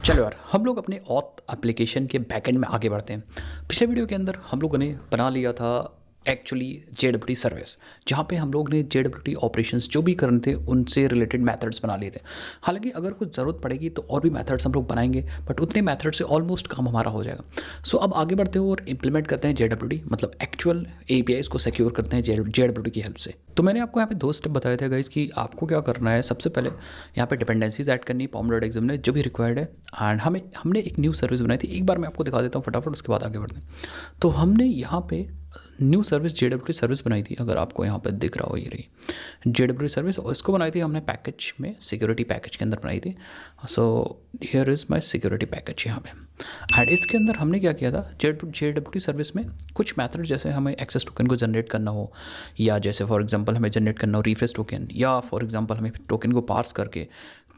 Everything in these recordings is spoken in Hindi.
चलो यार, हम लोग अपने ऑथ एप्लीकेशन के बैकएंड में आगे बढ़ते हैं। पिछले वीडियो के अंदर हम लोगों ने बना लिया था एक्चुअली जेडब्ल्यूटी सर्विस, जहाँ पे हम लोग ने जेडब्ल्यूटी ऑपरेशंस जो भी करने थे उनसे रिलेटेड मेथड्स बना लिए थे। हालांकि अगर कुछ ज़रूरत पड़ेगी तो और भी मेथड्स हम लोग बनाएंगे, बट उतने मेथड से ऑलमोस्ट काम हमारा हो जाएगा। सो अब आगे बढ़ते हैं और इम्प्लीमेंट करते हैं जेडब्ल्यूटी, मतलब एक्चुअल एपीआईज को सिक्योर करते हैं जेडब्ल्यूटी की हेल्प से। तो मैंने आपको यहाँ पे 2 स्टेप बताए थे गाइस कि आपको क्या करना है। सबसे पहले यहाँ पे डिपेंडेंसीज ऐड करनी है pom.exe में जो भी रिक्वायर्ड है, एंड हमने एक न्यू सर्विस बनाई थी। एक बार मैं आपको दिखा देता हूँ फटाफट, उसके बाद आगे बढ़ते हैं। तो हमने यहाँ पे न्यू सर्विस जेडब्ल्यूटी सर्विस बनाई थी, अगर आपको यहाँ पे दिख रहा हो, ये रही जेडब्ल्यूटी सर्विस, और इसको बनाई थी हमने पैकेज में, सिक्योरिटी पैकेज के अंदर बनाई थी। So here is my security package यहाँ पे। एंड इसके अंदर हमने क्या किया था, जेडब्ल्यूटी सर्विस में कुछ मैथड, जैसे हमें एक्सेस टोकन को जनरेट करना हो, या जैसे फॉर एग्जांपल हमें जनरेट करना हो रिफ्रेश टोकन, या फॉर एग्जांपल हमें टोकन को पार्स करके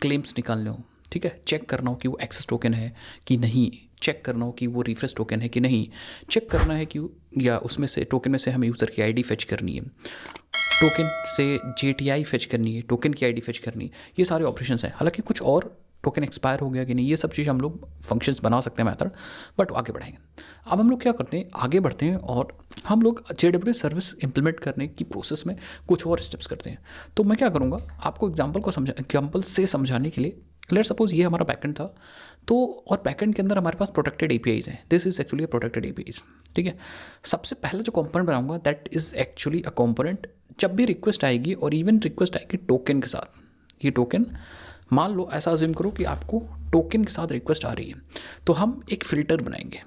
क्लेम्स निकालने हो, ठीक है, चेक करना हो कि वो एक्सेस टोकन है कि नहीं, चेक करना हो कि वो रिफ्रेश टोकन है कि नहीं, चेक करना है कि या उसमें से टोकन में से हमें यूज़र की आईडी फेच करनी है, टोकन से जेटीआई फेच करनी है, टोकन की आईडी फेच करनी है, ये सारे ऑपरेशंस हैं। हालांकि कुछ और टोकन एक्सपायर हो गया कि नहीं, ये सब चीज़ हम लोग फंक्शंस बना सकते हैं मैथड, बट आगे बढ़ाएंगे। अब हम लोग क्या करते हैं, आगे बढ़ते हैं और हम लोग जेडब्ल्यू सर्विस इंप्लीमेंट करने की प्रोसेस में कुछ और स्टेप्स करते हैं। तो मैं क्या करूँगा, आपको एग्जाम्पल से समझाने के लिए, लेट सपोज ये हमारा बैकएंड था, तो और बैकएंड के अंदर हमारे पास प्रोटेक्टेड एपीआईज हैं। This is actually protected APIs, ठीक है। सबसे पहला जो कंपोनेंट बनाऊंगा that is actually a component, जब भी रिक्वेस्ट आएगी और इवन रिक्वेस्ट आएगी टोकन के साथ, ये टोकन मान लो, ऐसा अज्यूम करो कि आपको टोकन के साथ रिक्वेस्ट आ रही है, तो हम एक फ़िल्टर बनाएंगे।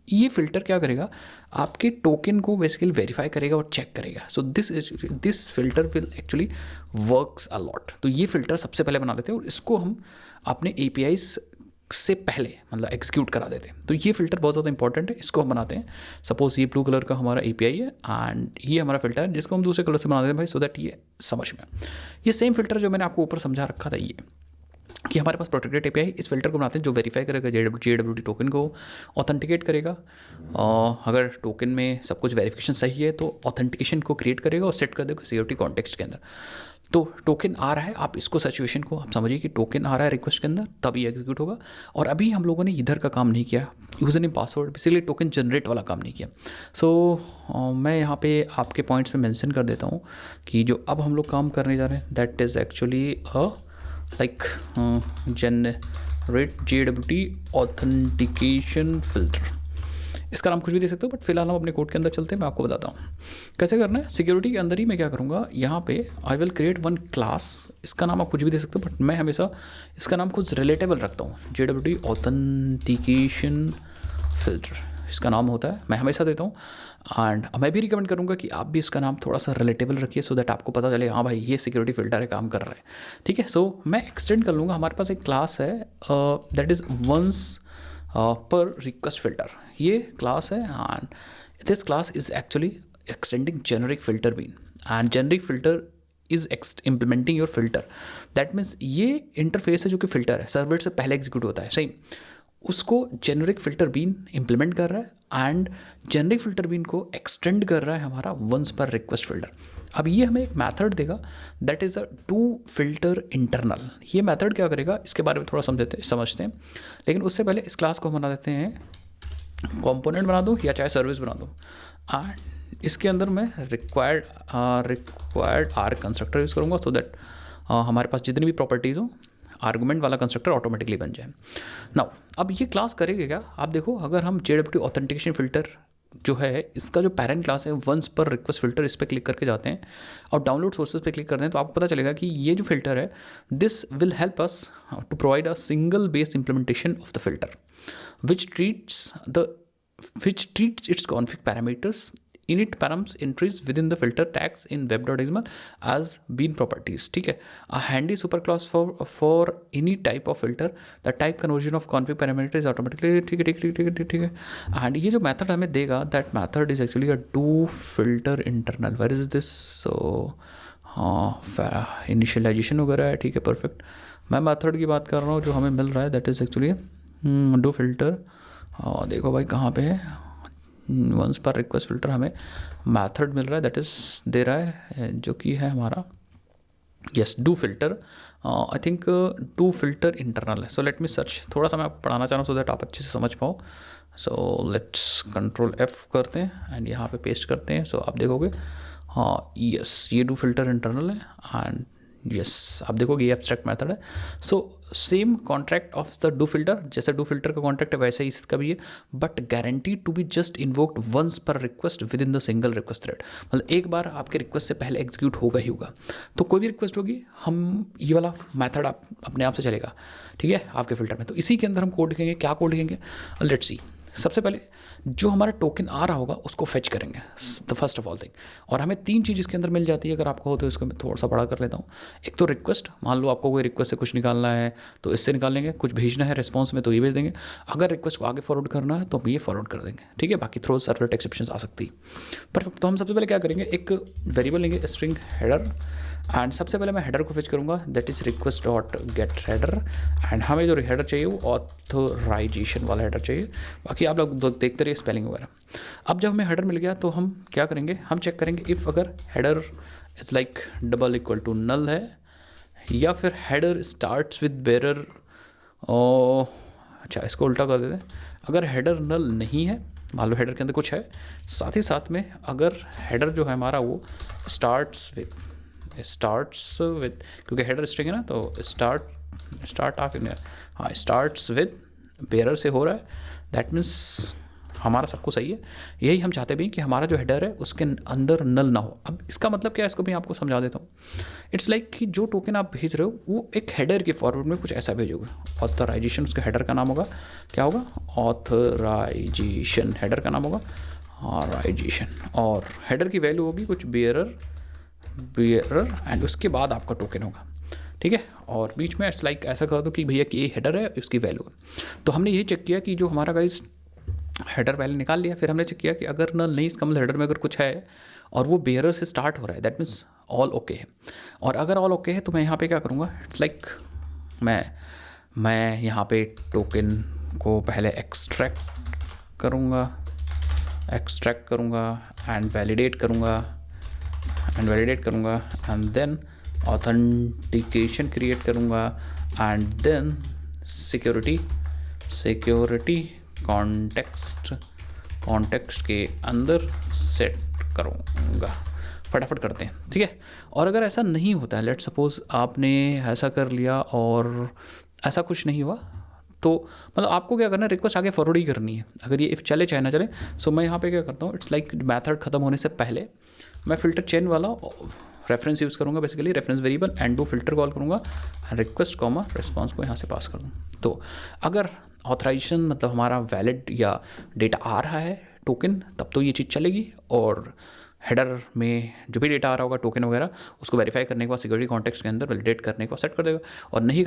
ये फ़िल्टर क्या करेगा, आपके टोकन को बेसिकली वेरीफाई करेगा और चेक करेगा। So this filter will actually works a lot. तो ये फ़िल्टर सबसे पहले बना लेते हैं और इसको हम अपने एपीआईज से पहले मतलब एग्जीक्यूट करा देते हैं। तो ये फ़िल्टर बहुत ज़्यादा इंपॉर्टेंट है, इसको हम बनाते हैं। सपोज ये ब्लू कलर का हमारा एपीआई है एंड ये हमारा फ़िल्टर है, जिसको हम दूसरे कलर से बना देते हैं भाई, सो दैट ये समझ में। ये सेम फ़िल्टर जो मैंने आपको ऊपर समझा रखा था, ये कि हमारे पास प्रोटेक्टेड एपीआई, इस फिल्टर को बनाते हैं जो वेरीफाई करेगा जेडब्ल्यूटी टोकन को, ऑथेंटिकेट करेगा। अगर टोकन में सब कुछ वेरिफिकेशन सही है तो ऑथेंटिकेशन को क्रिएट करेगा और सेट कर देगा सिक्योरिटी कॉन्टेक्स्ट के अंदर। तो टोकन आ रहा है, आप इसको सिचुएशन को आप समझिए कि टोकन आ रहा है रिक्वेस्ट के अंदर, तभी एग्जीक्यूट होगा। और अभी हम लोगों ने इधर का काम नहीं किया, यूज़र नेम पासवर्ड, इसीलिए टोकन जनरेट वाला काम नहीं किया। सो मैं यहाँ पे आपके पॉइंट्स में मेंशन कर देता हूँ कि जो अब हम लोग काम करने जा रहे हैं that is actually like generate जेडब्ल्यूटी authentication filter. इसका नाम कुछ भी दे सकते हो, बट फिलहाल हम अपने कोड के अंदर चलते हैं, मैं आपको बताता हूँ कैसे करना है। सिक्योरिटी के अंदर ही मैं क्या करूँगा, यहाँ पे I will create one class, इसका नाम आप कुछ भी दे सकते हो, बट मैं हमेशा इसका नाम कुछ रिलेटेबल रखता हूँ, जेडब्ल्यूटी ऑथेंटिकेशन फिल्टर इसका नाम होता है, मैं हमेशा देता हूँ। एंड मैं भी रिकमेंड करूँगा कि आप भी इसका नाम थोड़ा सा रिलेटेबल रखिए, सो दैट आपको पता चले हाँ भाई ये सिक्योरिटी फिल्टर है, काम कर रहा है, ठीक है। सो मैं एक्सटेंड कर लूँगा, हमारे पास एक क्लास है that is once per request filter, ये क्लास है। And this class is actually extending generic filter bean, and generic filter is implementing your filter. That means ये इंटरफेस है जो कि फिल्टर है, सर्वर से पहले एग्जीक्यूट होता है, सही, उसको जेनरिक फिल्टर बीन इंप्लीमेंट कर रहा है एंड जेनरिक फिल्टर बीन को एक्सटेंड कर रहा है हमारा वंस पर रिक्वेस्ट फिल्टर। अब ये हमें एक मेथड देगा that is a to filter internal. ये मेथड क्या करेगा, इसके बारे में थोड़ा समझते हैं, लेकिन उससे पहले इस क्लास को हम बना देते हैं, कंपोनेंट बना दूँ या चाहे सर्विस बना दूँ। एंड इसके अंदर मैं रिक्वायर्ड आर कंस्ट्रक्टर यूज़ करूँगा, सो दैट हमारे पास जितनी भी प्रॉपर्टीज़ हो आर्गुमेंट वाला कंस्ट्रक्टर ऑटोमेटिकली बन जाए। नाउ अब ये क्लास करेगा क्या, आप देखो, अगर हम जेडब्ल्यूटी ऑथेंटिकेशन फिल्टर जो है, इसका जो पैरेंट क्लास है वंस पर रिक्वेस्ट फिल्टर, इस पर क्लिक करके जाते हैं और डाउनलोड सोर्सेज पे क्लिक करते हैं, तो आपको पता चलेगा कि ये जो फिल्टर है this will help us to provide a single based implementation of the filter which treats its config parameters, init params entries within the filter tags in web.xml as bean properties, ठीक है। a handy superclass for any type of filter, the type conversion of config parameter is automatically, ठीक है। and ये जो method हमें देगा, that method is actually a do filter internal, where is this, so हाँ इनिशियलाइजेशन वगैरह है, ठीक है, परफेक्ट। मैं मेथड की बात कर रहा हूँ जो हमें मिल रहा है, that is actually do filter. देखो भाई कहाँ पे है, वंस पर रिक्वेस्ट फिल्टर हमें मेथड मिल रहा है, दैट इज़ दे रहा है जो कि है हमारा yes, do filter, I think do filter internal है। सो लेट मी सर्च, थोड़ा सा मैं आपको पढ़ाना चाह रहा हूँ सो दैट आप अच्छे से समझ पाओ। सो लेट्स कंट्रोल F करते हैं एंड यहाँ पे पेस्ट करते हैं। सो आप देखोगे, हाँ यस, ये डू फिल्टर इंटरनल है एंड यस, आप देखोगे ये एब्स्ट्रैक्ट मेथड है। So same contract of the do filter, जैसे डू फिल्टर का कॉन्ट्रैक्ट है वैसे ही इसका भी है, but guaranteed to be just invoked once per request within the single request thread. मतलब एक बार आपके रिक्वेस्ट से पहले एग्जीक्यूट होगा ही होगा। तो कोई भी रिक्वेस्ट होगी, हम ये वाला मेथड आप अपने आप से चलेगा, ठीक है, आपके फिल्टर में। तो इसी के अंदर हम कोड लिखेंगे, क्या कोड लिखेंगे, लेट्स सी। सबसे पहले जो हमारा टोकन आ रहा होगा उसको फेच करेंगे, the first of all thing. और हमें 3 चीज़ इसके अंदर मिल जाती है, अगर आपको हो तो इसको मैं थोड़ा सा बड़ा कर लेता हूँ। एक तो रिक्वेस्ट, मान लो आपको कोई रिक्वेस्ट से कुछ निकालना है तो इससे निकाल लेंगे, कुछ भेजना है रिस्पॉन्स में तो ये भेज देंगे, अगर रिक्वेस्ट को आगे फॉरवर्ड करना है तो हम ये फॉरवर्ड कर देंगे, ठीक है। बाकी थ्रो सर्वलेट एक्सेप्शंस आ सकती है। परफेक्ट। तो हम सबसे पहले क्या करेंगे, एक वेरिएबल लेंगे स्ट्रिंग हेडर, एंड सबसे पहले मैं हेडर को फेच करूँगा, that is request dot gate header. And हमें जो हेडर चाहिए वो ऑथराइजेशन वाला हेडर चाहिए, बाकी आप लोग देखते रहिए स्पेलिंग वगैरह। अब जब हमें हेडर मिल गया तो हम क्या करेंगे, हम चेक करेंगे इफ़ अगर header is like double equal to null है, या फिर हेडर स्टार्ट्स विद बेरर। अच्छा, इसको उल्टा कर देते हैं, अगर हेडर नल नहीं है, मान लो हेडर के अंदर कुछ है, साथ ही साथ में अगर हेडर जो है हमारा वो स्टार्ट्स विद, क्योंकि हेडर स्ट्रिंग है ना, तो स्टार्ट आप, हाँ, स्टार्ट्स विद बेरर से हो रहा है, दैट मीन्स हमारा सब कुछ सही है। यही हम चाहते भी कि हमारा जो हेडर है उसके अंदर नल ना हो। अब इसका मतलब क्या है, इसको भी आपको समझा देता हूँ। इट्स लाइक कि जो टोकन आप भेज रहे हो वो एक हेडर के फॉरवर्ड में कुछ ऐसा भेजोगे। ऑथराइजेशन उसका हेडर का नाम होगा, क्या होगा, ऑथराइजेशन, हेडर का नाम होगा ऑथराइजेशन, और हेडर की वैल्यू होगी कुछ बेरर एंड उसके बाद आपका टोकन होगा, ठीक है। और बीच में इट्स लाइक ऐसा कर दो कि भैया कि ये हेडर है, उसकी वैल्यू है। तो हमने ये चेक किया कि जो हमारा गाइस हेडर वैल्यू निकाल लिया, फिर हमने चेक किया कि अगर नल नहीं, इसका मतलब हेडर में अगर कुछ है और वो बेरर से स्टार्ट हो रहा है, दैट मीन्स ऑल ओके है। और अगर ऑल ओके है तो मैं यहाँ पे क्या करूँगा, इट्स लाइक मैं यहाँ पे टोकन को पहले एक्सट्रैक्ट करूँगा एंड वैलिडेट करूँगा एंड देन ऑथेंटिकेशन क्रिएट करूँगा एंड देन सिक्योरिटी कॉन्टेक्स्ट के अंदर सेट करूँगा। फटाफट करते हैं, ठीक है। और अगर ऐसा नहीं होता है, लेट सपोज आपने ऐसा कर लिया और ऐसा कुछ नहीं हुआ, तो मतलब आपको क्या करना है, रिक्वेस्ट आगे फॉरवर्ड ही करनी है, अगर ये इफ़ चले चाहे ना चले। सो मैं यहाँ पे क्या करता हूँ, इट्स लाइक मैथड ख़त्म होने से पहले मैं फ़िल्टर चेन वाला रेफरेंस यूज़ करूँगा, basically reference variable and do filter call करूँगा, रिक्वेस्ट कॉमा रिस्पॉन्स को यहाँ से पास कर दूँ। तो अगर ऑथराइजेशन मतलब हमारा वैलिड या डेटा आ रहा है टोकन, तब तो ये चीज़ चलेगी, और हेडर में जो भी डेटा आ रहा होगा टोकन वगैरह, उसको वेरीफाई करने के बाद सिक्योरिटी कॉन्टेक्स्ट के अंदर वैलिडेट करने के बाद सेट कर देगा। और नहीं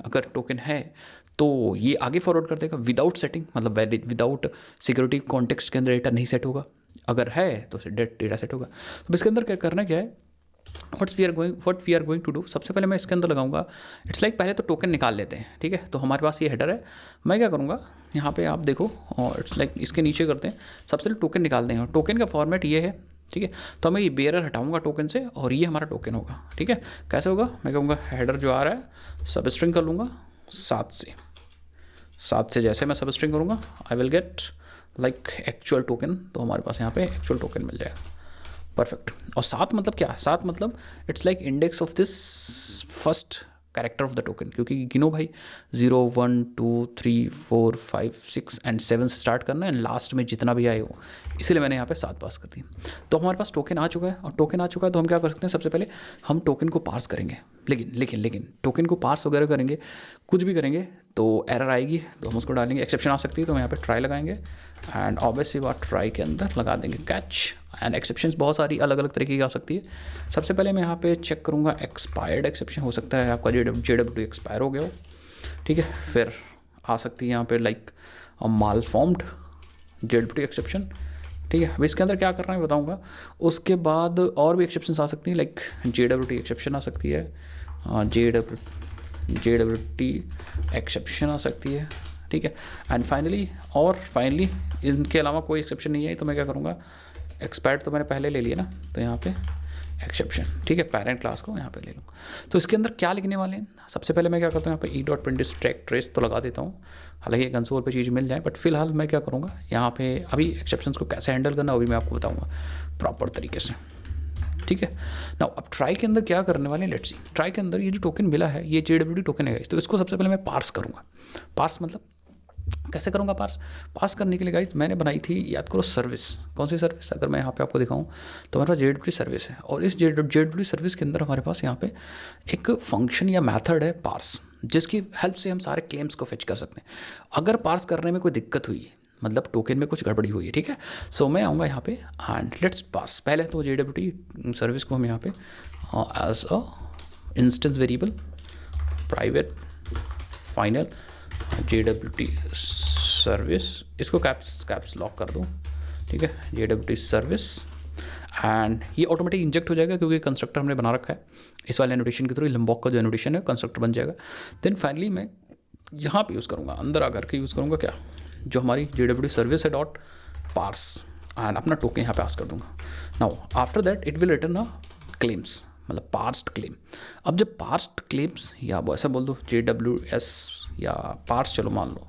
अगर टोकन है तो ये आगे फॉरवर्ड कर देगा विदाउट सेटिंग, मतलब विदाउट सिक्योरिटी कॉन्टेक्स्ट के अंदर डेटा नहीं सेट होगा, अगर है तो डेटा सेट होगा। तो इसके अंदर क्या करना क्या है, what we are going to do, सबसे पहले मैं इसके अंदर लगाऊंगा, इट्स लाइक पहले तो टोकन निकाल लेते हैं, ठीक है। तो हमारे पास ये हेडर है, मैं क्या करूँगा यहाँ पे आप देखो, और इट्स लाइक इसके नीचे करते हैं, सबसे पहले टोकन निकाल देंगे। टोकन का फॉर्मेट ये है, ठीक है। तो मैं ये बेरर हटाऊंगा टोकन से और ये हमारा टोकन होगा, ठीक है। कैसे होगा, मैं कहूँगा हेडर जो आ रहा है सब स्ट्रिंग कर लूँगा 7 से जैसे मैं सब स्ट्रिंग करूँगा I will get like actual token, तो हमारे पास यहाँ पे एक्चुअल टोकन मिल जाएगा। परफेक्ट। और 7 मतलब क्या, 7 मतलब it's like index of this first character of the token, क्योंकि गिनो भाई 0 1 2 3 4 5 6 एंड 7 से स्टार्ट करना है एंड लास्ट में जितना भी आए हो, इसलिए मैंने यहाँ पे 7 पास कर दी। तो हमारे पास टोकन आ चुका है, और टोकन आ चुका है तो हम क्या कर सकते हैं, सबसे पहले हम टोकन को पार्स करेंगे। लेकिन टोकन को पार्स वगैरह करेंगे, कुछ भी करेंगे तो एरर आएगी, तो हम उसको डालेंगे, एक्सेप्शन आ सकती है तो हम यहाँ पे ट्राई लगाएंगे एंड ऑब्वियसली बात ट्राई के अंदर लगा देंगे कैच। एंड एक्सेप्शंस बहुत सारी अलग अलग तरीके की आ सकती है। सबसे पहले मैं यहाँ पे चेक करूँगा एक्सपायर्ड एक्सेप्शन, हो सकता है आपका JW2 एक्सपायर हो गया हो, ठीक है। फिर आ सकती है यहाँ पे लाइक माल फॉर्म्ड JW2 एक्सेप्शन, ठीक है। अब इसके अंदर क्या करना है बताऊँगा। उसके बाद और भी एक्सेप्शन आ सकती हैं, लाइक JW2 एक्सेप्शन आ सकती है, JW2 एक्सेप्शन आ सकती है, ठीक है। एंड फाइनली इनके अलावा कोई एक्सेप्शन नहीं है, तो मैं क्या करूँगा, एक्सपायर्ड तो मैंने पहले ले लिया ना, तो यहाँ पे एक्सेप्शन, ठीक है, पेरेंट क्लास को यहाँ पे ले लूँगा। तो इसके अंदर क्या लिखने वाले हैं, सबसे पहले मैं क्या करता हूँ यहाँ पे e.print ट्रैक ट्रेस तो लगा देता हूँ, हालांकि कंसोल पे चीज़ मिल जाए, बट फिलहाल मैं क्या करूँगा यहाँ पे अभी एक्सेप्शंस को कैसे हैंडल करना वो भी मैं आपको बताऊँगा प्रॉपर तरीके से, ठीक है ना। अब ट्राई के अंदर क्या करने वाले हैं, लेट्स सी। ट्राई के अंदर ये जो टोकन मिला है ये JWT टोकन है, तो इसको सबसे पहले मैं पार्स करूँगा। पार्स मतलब कैसे करूँगा पास करने के लिए गाइस मैंने बनाई थी, याद करो, सर्विस। कौन सी सर्विस, अगर मैं यहाँ पे आपको दिखाऊँ तो हमारे पास JWT सर्विस है, और इस JWT सर्विस के अंदर हमारे पास यहाँ पे एक फंक्शन या मेथड है पार्स, जिसकी हेल्प से हम सारे क्लेम्स को फेच कर सकते हैं। अगर पार्स करने में कोई दिक्कत हुई, मतलब टोकन में कुछ गड़बड़ी हुई है, ठीक है, सो मैं आऊँगा यहाँ पे एंड लेट्स पार्स। पहले तो JWT सर्विस को हम यहाँ पे as a instance variable private final JWT service, इसको कैप्स लॉक कर दूँ, ठीक है, JWT सर्विस, एंड ये ऑटोमेटिक इंजेक्ट हो जाएगा क्योंकि कंस्ट्रक्टर हमने बना रखा है। इस वाले एनोटेशन के थ्रू लंबॉक का जो एनोटेशन है कंस्ट्रक्टर बन जाएगा। देन फाइनली मैं यहाँ पे यूज़ करूँगा, अंदर आकर के यूज़ करूँगा क्या, जो हमारी JWT सर्विस है डॉट पार्स, एंड अपना टोकन यहाँ पे पास कर दूँगा। Now after that it will return a claims, मतलब पार्स्ड क्लेम। अब जब पार्स्ड क्लेम्स, या वो ऐसा बोल दो JWS या पार्स, चलो मान लो,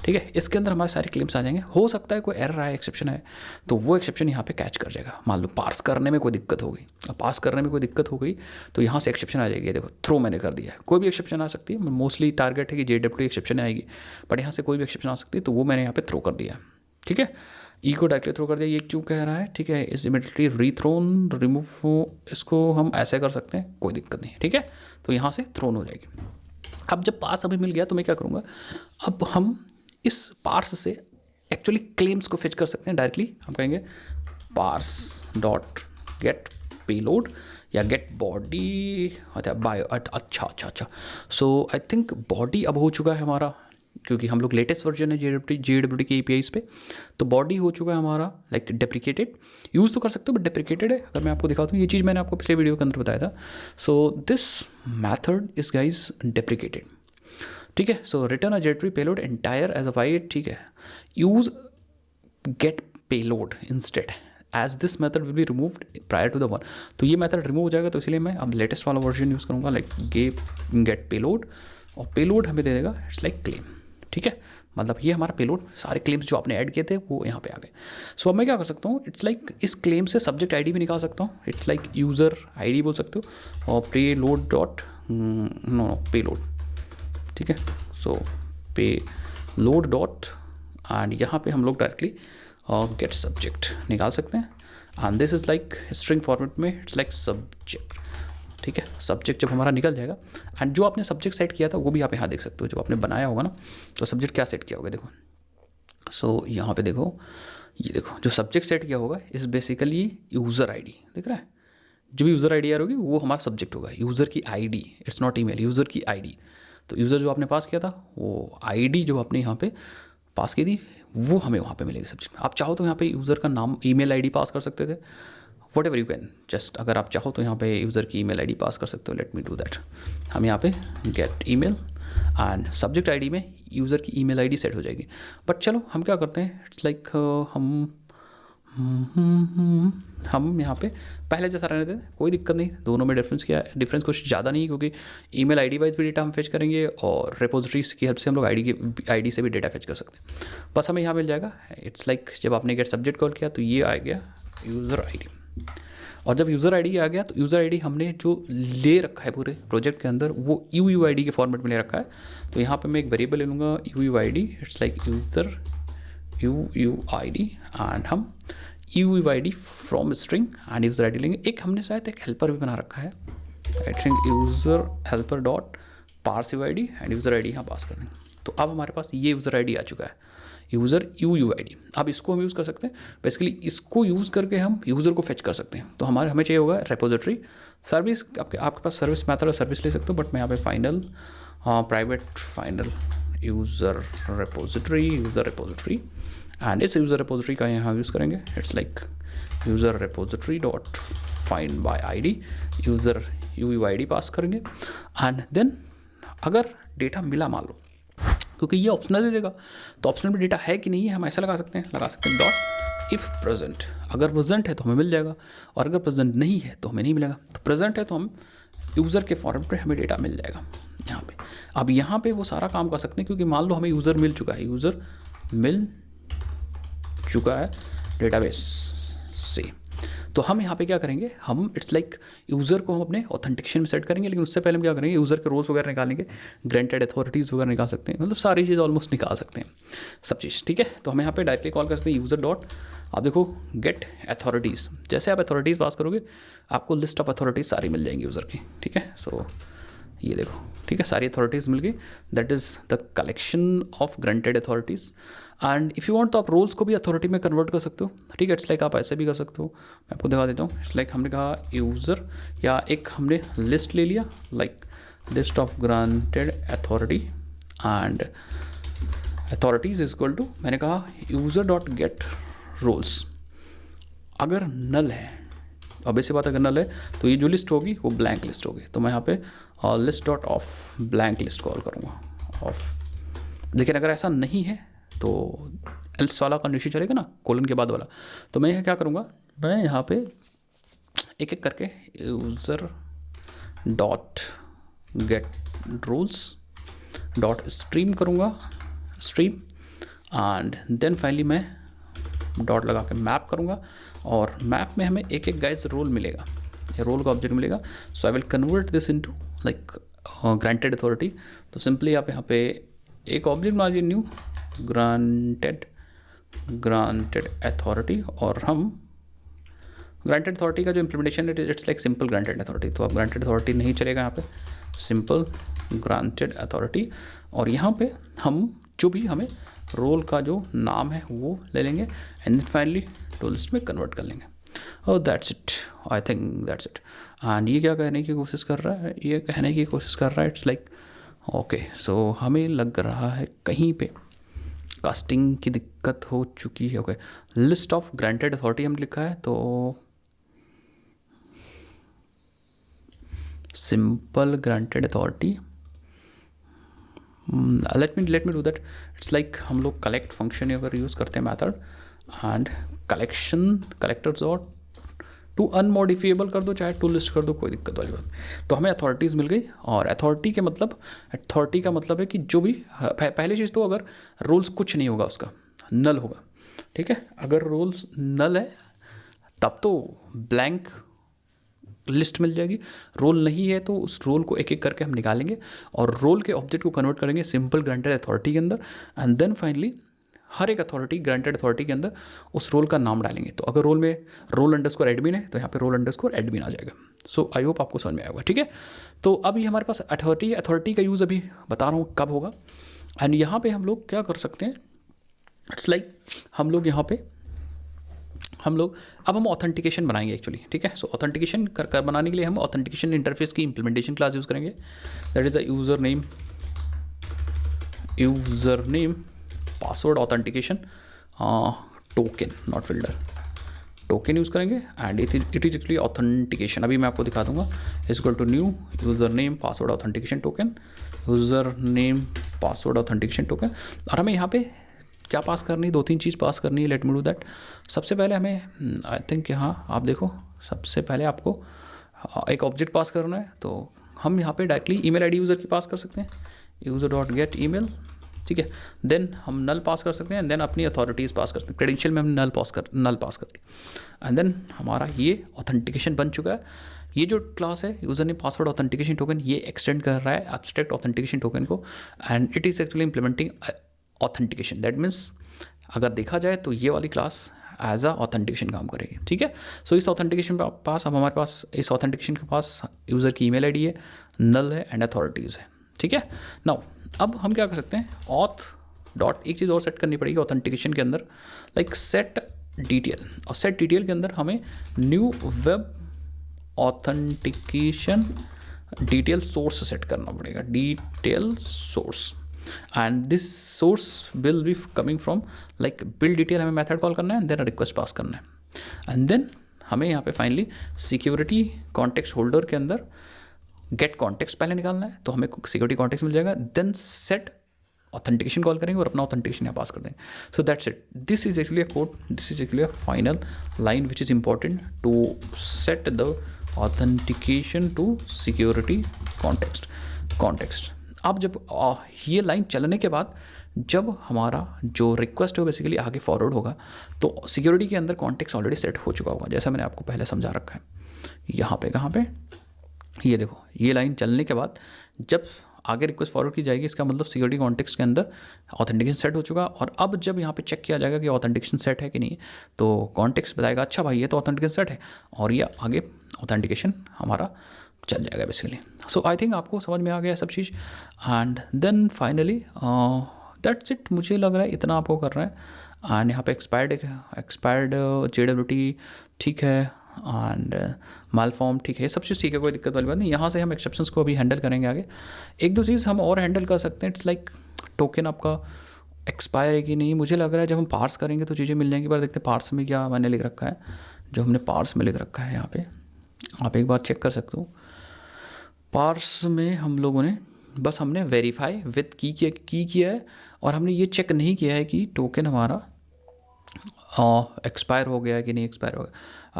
ठीक है, इसके अंदर हमारे सारे क्लेम्स आ जाएंगे। हो सकता है कोई एरर आए, एक्सेप्शन है, तो वो एक्सेप्शन यहाँ पे कैच कर जाएगा। मान लो पार्स करने में कोई दिक्कत हो गई, अब पास करने में कोई दिक्कत हो गई तो यहाँ से एक्सेप्शन आ जाएगी। देखो थ्रो मैंने कर दिया है, कोई भी एक्सेप्शन आ सकती है, मोस्टली टारगेट है कि JWT एक्सेप्शन आएगी, बट यहाँ से कोई भी एक्सेप्शन आ सकती है, तो वो मैंने यहाँ पे थ्रो कर दिया, ठीक है। ई को डायरेक्टली थ्रो कर दिया, ये क्यों कह रहा है, ठीक है, इज इमीडिएटली रीथ्रोन रिमूव, इसको हम ऐसे कर सकते हैं, कोई दिक्कत नहीं, ठीक है, तो यहाँ से थ्रोन हो जाएगी। अब जब पास अभी मिल गया तो मैं क्या करूँगा, अब हम इस पार्स से एक्चुअली क्लेम्स को फेच कर सकते हैं डायरेक्टली। हम कहेंगे पार्स डॉट गेट पेलोड या गेट बॉडी, अच्छा बायो, अच्छा सो आई थिंक बॉडी अब हो चुका है हमारा, क्योंकि हम लोग लेटेस्ट वर्जन है JWT के APIs पे, तो बॉडी हो चुका है हमारा लाइक डेप्रिकेटेड। यूज़ तो कर सकते हो बट डेप्रिकेटेड है। अगर मैं आपको दिखाता हूँ, ये चीज़ मैंने आपको पिछले वीडियो के अंदर बताया था। So this method is guys deprecated, ठीक है। So return a JWT payload entire as a white, ठीक है, use get payload instead as this method will be removed prior to the one. तो ये मेथड रिमूव हो जाएगा, तो इसलिए मैं अब लेटेस्ट वाला वर्जन यूज़ करूँगा, लाइक गेट पेलोड, और पेलोड हमें दे देगा इट्स लाइक क्लेम, ठीक है, मतलब ये हमारा पेलोड, सारे क्लेम्स जो आपने ऐड किए थे वो यहाँ पे आ गए। सो अब मैं क्या कर सकता हूँ, इट्स लाइक इस क्लेम से सब्जेक्ट ID भी निकाल सकता हूँ, इट्स लाइक यूज़र ID बोल सकते हो, और पेलोड डॉट नो पेलोड, ठीक है, सो पेलोड डॉट, एंड यहाँ पे हम लोग डायरेक्टली गेट सब्जेक्ट निकाल सकते हैं, and this is like string format में, इट्स लाइक सब्जेक्ट, ठीक है। सब्जेक्ट जब हमारा निकल जाएगा, एंड जो आपने सब्जेक्ट सेट किया था वो भी आप यहाँ देख सकते हो, जब आपने बनाया होगा ना, तो सब्जेक्ट क्या सेट किया होगा, देखो। सो यहाँ पे देखो, ये देखो जो सब्जेक्ट सेट किया होगा इस बेसिकली यूज़र ID, दिख रहा है, जो भी यूज़र ID आ रही होगी वो हमारा सब्जेक्ट होगा, यूज़र की ID, it's not email, user की ID। तो यूज़र जो आपने पास किया था, वो ID जो आपने यहाँ पे पास की थी वो हमें वहाँ पे मिलेगी सब्जेक्ट। आप चाहो तो यहाँ पे यूज़र का नाम, ईमेल ID पास कर सकते थे, what ever you can, just अगर आप चाहो तो यहाँ पे यूज़र की ईमेल ID पास कर सकते हो। Late me do that. हम यहाँ पे gate email and subject ID में यूज़र की ईमेल ID सेट हो जाएगी। बट चलो हम क्या करते हैं, इट्स लाइक हम यहाँ पे पहले जैसा रहने देते, कोई दिक्कत नहीं, दोनों में डिफरेंस कुछ ज़्यादा नहीं है, क्योंकि ईमेल ID वाइज भी डेटा हम फेच करेंगे और रिपोजिटरीज की हेल्प से हम लोग ID से भी डेटा फेच कर सकते हैं। बस हमें यहाँ मिल जाएगा, इट्स लाइक जब आपने गेट सब्जेक्ट कॉल किया तो ये आ गया यूज़र ID, और जब यूज़र ID आ गया तो यूज़र ID हमने जो ले रखा है पूरे प्रोजेक्ट के अंदर वो UUID के फॉर्मेट में ले रखा है। तो यहाँ पे मैं एक वेरिएबल ले लूँगा UUID, it's like user UUID, and हम UUID from string and user ID लेंगे। एक हमने शायद एक हेल्पर भी बना रखा है, I think user helper dot parse UUID and user ID यहाँ पास कर देंगे। तो अब हमारे पास ये यूज़र ID आ चुका है, यूज़र UUID। अब इसको हम यूज़ कर सकते हैं, बेसिकली इसको यूज़ करके हम यूज़र को फेच कर सकते हैं। तो हमें चाहिए होगा रेपोजिटरी सर्विस, आपके पास सर्विस मैथड और सर्विस ले सकते हो, बट मैं यहाँ पे final private final user repository and इस यूज़र रेपोजिटरी का यहाँ यूज़ करेंगे, it's like user repository dot find by ID, user UUID पास करेंगे, एंड देन अगर डेटा मिला मान लो, क्योंकि ये ऑप्शनल दे देगा, तो ऑप्शनल में डेटा है कि नहीं है हम ऐसा लगा सकते हैं डॉट इफ़ प्रेजेंट, अगर प्रेजेंट है तो हमें मिल जाएगा, और अगर प्रेजेंट नहीं है तो हमें नहीं मिलेगा। तो प्रेजेंट है तो हम यूज़र के फॉर्मेट पे हमें डेटा मिल जाएगा यहाँ पे। अब यहाँ पे वो सारा काम कर सकते हैं, क्योंकि मान लो हमें यूज़र मिल चुका है, यूज़र मिल चुका है डेटाबेस से, तो हम यहाँ पे क्या करेंगे, हम इट्स लाइक यूज़र को हम अपने ऑथेंटिकेशन में सेट करेंगे, लेकिन उससे पहले हम क्या करेंगे, यूज़र के रोल्स वगैरह निकालेंगे, ग्रांटेड अथॉरिटीज़ वगैरह निकाल सकते हैं, मतलब सारी चीज़ ऑलमोस्ट निकाल सकते हैं, सब चीज़। ठीक है, तो हम यहाँ पे डायरेक्टली कॉल कर सकते हैं यूज़र डॉट, आप देखो गेट अथॉरिटीज़। जैसे आप अथॉरिटीज़ पास करोगे आपको लिस्ट ऑफ अथॉरिटीज़ सारी मिल जाएंगी यूज़र की। ठीक है, सो ये देखो, ठीक है, सारी अथॉरिटीज़ मिल गई। That is the collection of granted authorities. And if you want तो आप रोल्स को भी अथॉरिटी में कन्वर्ट कर सकते हो। ठीक है, इट्स लाइक आप ऐसे भी कर सकते हो, मैं आपको दिखा देता हूँ। इट्स लाइक हमने कहा यूज़र, या एक हमने लिस्ट ले लिया, like list of granted authority, and authorities is equal to, मैंने कहा यूज़र डॉट गेट रोल्स। अगर नल है, अब ऐसी बात, अगर नल है तो ये जो लिस्ट होगी वो ब्लैंक लिस्ट होगी। तो मैं यहाँ पे list dot of blank list call करूँगा ऑफ। लेकिन अगर ऐसा नहीं है तो एल्स वाला कंडीशन चलेगा ना, कोलन के बाद वाला। तो मैं यहाँ क्या करूँगा, मैं यहाँ पे एक एक करके user dot gate rules dot stream करूँगा, स्ट्रीम, एंड देन फाइनली मैं डॉट लगा के मैप करूँगा, और मैप में हमें एक एक गाइस रोल मिलेगा, ये रोल का ऑब्जेक्ट मिलेगा। So I will convert this into like granted authority. तो सिंपली आप यहाँ पे एक ऑब्जेक्ट बना लीजिए, न्यू ग्रांटेड अथॉरिटी, और हम ग्रांटेड अथॉरिटी का जो implementation it's like simple granted authority. तो अब ग्रांटेड अथॉरिटी नहीं चलेगा यहाँ पे, सिंपल ग्रांटेड अथॉरिटी, और यहाँ पे हम जो भी हमें रोल का जो नाम है वो ले लेंगे, and then finally to list में कन्वर्ट कर लेंगे। और that's it, I think that's it. And ये क्या कहने की कोशिश कर रहा है, ये कहने की कोशिश कर रहा है इट्स लाइक ओके, सो हमें लग रहा है कहीं पे कास्टिंग की दिक्कत हो चुकी है। Okay, list of granted authority हम लिखा है, तो simple granted authority, late me do that. It's like हम लोग कलेक्ट फंक्शन अगर यूज़ करते हैं मेथड, एंड कलेक्शन कलेक्टर्स और टू अनमॉडिफिएबल कर दो, चाहे टू लिस्ट कर दो, कोई दिक्कत वाली बात। तो हमें अथॉरिटीज़ मिल गई, और अथॉरिटी का मतलब है कि जो भी पहली चीज़ तो अगर रूल्स कुछ नहीं होगा उसका नल होगा। ठीक है, अगर रूल्स नल है तब तो ब्लैंक लिस्ट मिल जाएगी, रोल नहीं है तो उस रोल को एक एक करके हम निकालेंगे और रोल के ऑब्जेक्ट को कन्वर्ट करेंगे सिंपल ग्रांटेड अथॉरिटी के अंदर, एंड देन फाइनली हर एक अथॉरिटी ग्रांटेड अथॉरिटी के अंदर उस रोल का नाम डालेंगे। तो अगर रोल में रोल अंडरस्कोर एडमिन है तो यहाँ पे रोल अंडरस्कोर एडमिन आ जाएगा। सो आई होप आपको समझ में आएगा। ठीक है, तो अभी हमारे पास अथॉरिटी का यूज़ अभी बता रहा हूँ कब होगा, एंड यहाँ पे हम लोग क्या कर सकते हैं, इट्स लाइक हम लोग यहाँ पे अब हम ऑथेंटिकेशन बनाएंगे एक्चुअली। ठीक है, सो ऑथेंटिकेशन कर बनाने के लिए हम ऑथेंटिकेशन इंटरफेस की इंप्लीमेंटेशन क्लास यूज़ करेंगे। That is a user name password authentication token, not filter, token use करेंगे, and it is actually authentication. अभी मैं आपको दिखा दूंगा। Is equal to new user name password authentication token, user name password authentication token. और हमें यहाँ पे क्या पास करनी है, 2-3 चीज़ पास करनी है। Late me do that. सबसे पहले हमें आई थिंक यहाँ आप देखो, सबसे पहले आपको एक ऑब्जेक्ट पास करना है, तो हम यहाँ पे डायरेक्टली ईमेल आईडी यूज़र की पास कर सकते हैं, यूज़र डॉट गेट ईमेल। ठीक है, देन हम नल पास कर सकते हैं, देन अपनी अथॉरिटीज़ पास कर सकते हैं। क्रेडेंशियल में हम नल पास करते हैं, एंड देन हमारा ये ऑथेंटिकेशन बन चुका है। ये जो क्लास है यूज़र ने पासवर्ड ऑथेंटिकेशन टोकन, ये एक्सटेंड कर रहा है एब्स्ट्रैक्ट ऑथेंटिकेशन टोकन को, and it is actually implementing authentication. That means अगर देखा जाए तो ये वाली क्लास एज अ ऑथेंटिकेशन काम करेगी। ठीक है, सो इस ऑथेंटिकेशन के पास अब हमारे पास इस ऑथेंटिकेशन के पास यूज़र की ईमेल आईडी है, नल है, एंड अथॉरिटीज़ है। ठीक है, नाउ अब हम क्या कर सकते हैं, ऑथ डॉट एक चीज़ और सेट करनी पड़ेगी ऑथेंटिकेशन के अंदर, लाइक सेट डिटेल। और सेट डिटेल के अंदर हमें new web authentication detail source set करना पड़ेगा, detail source, and this source will be coming from like build detail. हमें मेथड कॉल करना है, देन रिक्वेस्ट पास करना है, एंड देन हमें यहाँ पे फाइनली सिक्योरिटी कॉन्टेक्स्ट होल्डर के अंदर गेट कॉन्टेक्स्ट पहले निकालना है, तो हमें सिक्योरिटी कॉन्टेक्स्ट मिल जाएगा। देन सेट ऑथेंटिकेशन कॉल करेंगे और अपना ऑथेंटिकेशन यहाँ पास कर देंगे. So that's it. This is actually a code, this is actually a final line which is important to set the authentication to security context. अब जब ये लाइन चलने के बाद जब हमारा जो रिक्वेस्ट है वो बेसिकली आगे फॉरवर्ड होगा तो सिक्योरिटी के अंदर कॉन्टेक्स्ट ऑलरेडी सेट हो चुका होगा, जैसा मैंने आपको पहले समझा रखा है. यहाँ पे कहाँ पे, ये देखो, ये लाइन चलने के बाद जब आगे रिक्वेस्ट फॉरवर्ड की जाएगी इसका मतलब सिक्योरिटी कॉन्टेक्स्ट के अंदर ऑथेंटिकेशन सेट हो चुका. और अब जब यहाँ पे चेक किया जाएगा कि ऑथेंटिकेशन सेट है कि नहीं, तो कॉन्टेक्स्ट बताएगा अच्छा भाई ये तो ऑथेंटिकेशन सेट है, और ये आगे ऑथेंटिकेशन हमारा चल जाएगा बेसिकली. सो आई थिंक आपको समझ में आ गया सब चीज़. एंड देन फाइनली दैट्स इट. मुझे लग रहा है इतना आपको कर रहा है. एंड यहाँ पे एक्सपायर्ड JWT ठीक है, एंड मालफॉर्म ठीक है, सब चीज़ ठीक है, कोई दिक्कत वाली बात नहीं. यहाँ से हम एक्सेप्शंस को अभी हैंडल करेंगे आगे. एक दो चीज़ हम और हैंडल कर सकते हैं. इट्स लाइक टोकन आपका एक्सपायर है कि नहीं. मुझे लग रहा है जब हम पार्स करेंगे तो चीज़ें मिल जाएंगी. पर देखते हैं पार्स में क्या मैंने लिख रखा है. जो हमने पार्स में लिख रखा है यहाँ पे आप एक बार चेक कर सकते हो. पार्स में हम लोगों ने बस हमने वेरीफाई विथ की किया है, और हमने ये चेक नहीं किया है कि टोकन हमारा एक्सपायर हो गया है कि नहीं एक्सपायर हो गया.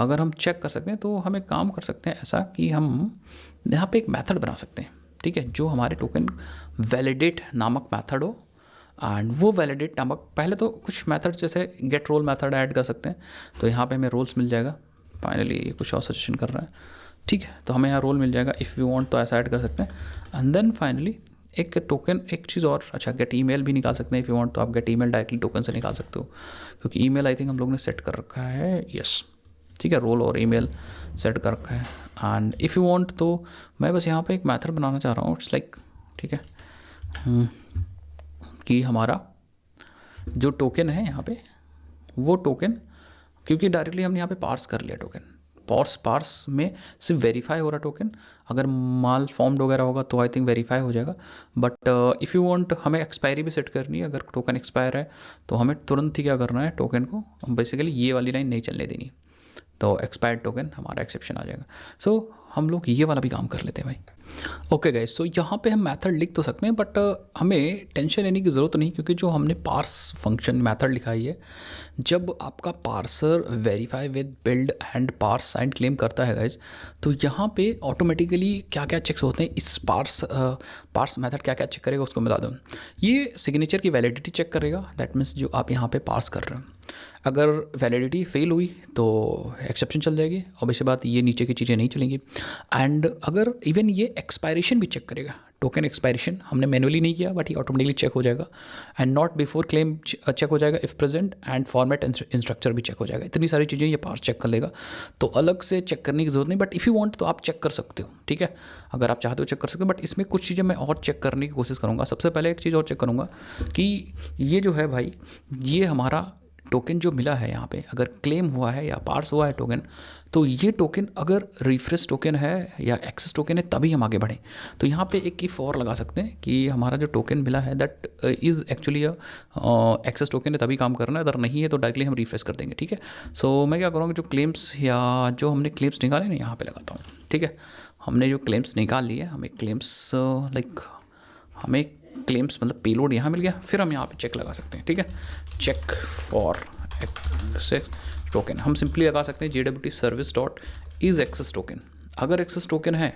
अगर हम चेक कर सकते हैं तो हम एक काम कर सकते हैं ऐसा कि हम यहाँ पे एक मेथड बना सकते हैं, ठीक है, जो हमारे टोकन वैलिडेट नामक मेथड हो. एंड वो वैलिडेट नामक पहले तो कुछ मेथड जैसे गेट रोल मेथड ऐड कर सकते हैं, तो यहाँ पे हमें रोल्स मिल जाएगा. फाइनली कुछ और सजेशन कर रहा है, ठीक है, तो हमें यहाँ रोल मिल जाएगा. इफ़ यू वांट तो ऐसा ऐड कर सकते हैं. एंड देन फाइनली एक टोकन, एक चीज़ और, अच्छा गेट ईमेल भी निकाल सकते हैं. इफ़ यू वांट तो आप गेट ईमेल डायरेक्टली टोकन से निकाल सकते हो, क्योंकि ईमेल आई थिंक हम लोग ने सेट कर रखा है. यस, ठीक है, रोल और ईमेल सेट कर रखा है. एंड इफ़ यू वांट तो मैं बस यहाँ पे एक मेथड बनाना चाह रहा हूँ. इट्स लाइक ठीक है कि हमारा जो टोकन है यहाँ पे वो टोकन, क्योंकि डायरेक्टली हमने यहाँ पे पार्स कर लिया टोकन. पार्स में सिर्फ वेरीफाई हो रहा टोकन. अगर माल फॉर्म्ड वगैरह होगा तो आई थिंक वेरीफाई हो जाएगा. बट इफ़ यू वांट हमें एक्सपायरी भी सेट करनी है. अगर टोकन एक्सपायर है तो हमें तुरंत ही क्या करना है, टोकन को बेसिकली ये वाली लाइन नहीं चलने देनी, तो एक्सपायर्ड टोकन हमारा एक्सेप्शन आ जाएगा. सो हम लोग ये वाला भी काम कर लेते हैं भाई. ओके गाइस, सो यहाँ पे हम मेथड लिख तो सकते हैं, बट हमें टेंशन लेने की ज़रूरत नहीं, क्योंकि जो हमने पार्स फंक्शन मेथड लिखाई है, जब आपका parser verify with build and parse and claim करता है गाइस, तो यहाँ पे ऑटोमेटिकली क्या क्या चेक्स होते हैं इस पार्स मेथड क्या क्या चेक करेगा उसको बता दूँ. ये सिग्नेचर की वैलिडिटी चेक करेगा. दैट मीन्स जो आप यहाँ पे पार्स कर रहे हैं, अगर वैलिडिटी फेल हुई तो एक्सेप्शन चल जाएगी. ऑब्वियसली बात, ये नीचे की चीज़ें नहीं चलेंगी. एंड अगर इवन ये एक्सपायरेशन भी चेक करेगा. टोकन एक्सपायरेशन हमने मैनुअली नहीं किया, बट ये ऑटोमेटिकली चेक हो जाएगा. And not before claim check हो जाएगा इफ़ प्रेजेंट. एंड फॉर्मेट इंस्ट्रक्चर भी चेक हो जाएगा. इतनी सारी चीज़ें ये पार्स चेक कर लेगा, तो अलग से चेक करने की ज़रूरत नहीं. बट इफ़ यू वांट तो आप चेक कर सकते हो, ठीक है, अगर आप चाहते हो चेक कर सकते हो. बट इसमें कुछ चीज़ें मैं और चेक करने की कोशिश करूँगा. सबसे पहले एक चीज़ और चेक करूँगा कि ये जो है भाई, ये हमारा टोकन जो मिला है यहाँ पे, अगर क्लेम हुआ है या पार्स हुआ है टोकन, तो ये टोकन अगर रिफ्रेश टोकन है या एक्सेस टोकन है तभी हम आगे बढ़ें. तो यहाँ पे एक इफ़ और लगा सकते हैं कि हमारा जो टोकन मिला है that is actually access token है तभी काम करना है. अगर नहीं है तो डायरेक्टली हम रिफ्रेश कर देंगे, ठीक है. सो मैं क्या करूँगा, जो क्लेम्स या जो हमने क्लेम्स निकाले ना यहाँ पे लगाता हूँ, ठीक है. हमने जो क्लेम्स निकाल लिए, हमें क्लेम्स लाइक हमें क्लेम्स मतलब पेलोड यहाँ मिल गया. फिर हम यहाँ पे चेक लगा सकते हैं, ठीक है. चेक फॉर एक्सेस टोकन हम सिंपली लगा सकते हैं JWT service dot is access token. अगर एक्सेस टोकन है,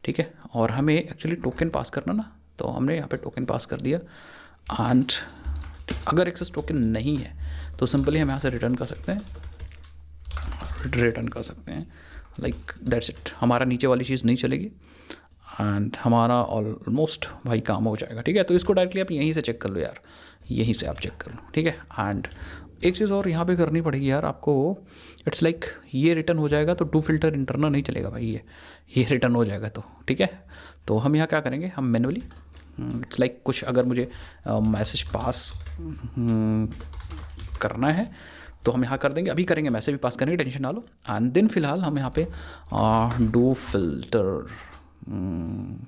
ठीक है, और हमें एक्चुअली टोकन पास करना ना, तो हमने यहाँ पे टोकन पास कर दिया. एंड अगर एक्सेस टोकन नहीं है तो सिंपली हम यहाँ से रिटर्न कर सकते हैं. Like that's it. हमारा नीचे वाली चीज़ नहीं चलेगी एंड हमारा ऑलमोस्ट भाई काम हो जाएगा, ठीक है. तो इसको डायरेक्टली आप यहीं से चेक कर लो यार, यहीं से आप चेक कर लो, ठीक है. एंड एक चीज़ और यहाँ पे करनी पड़ेगी यार आपको. इट्स लाइक ये रिटर्न हो जाएगा तो टू फिल्टर इंटरनल नहीं चलेगा भाई, ये रिटर्न हो जाएगा तो, ठीक है. तो हम यहाँ क्या करेंगे, हम मैनुअली इट्स लाइक कुछ अगर मुझे मैसेज पास करना है तो हम यहाँ कर देंगे. अभी करेंगे, मैसेज भी पास करेंगे, टेंशन ना लो. एंड देन फिलहाल हम यहाँ पे डू फिल्टर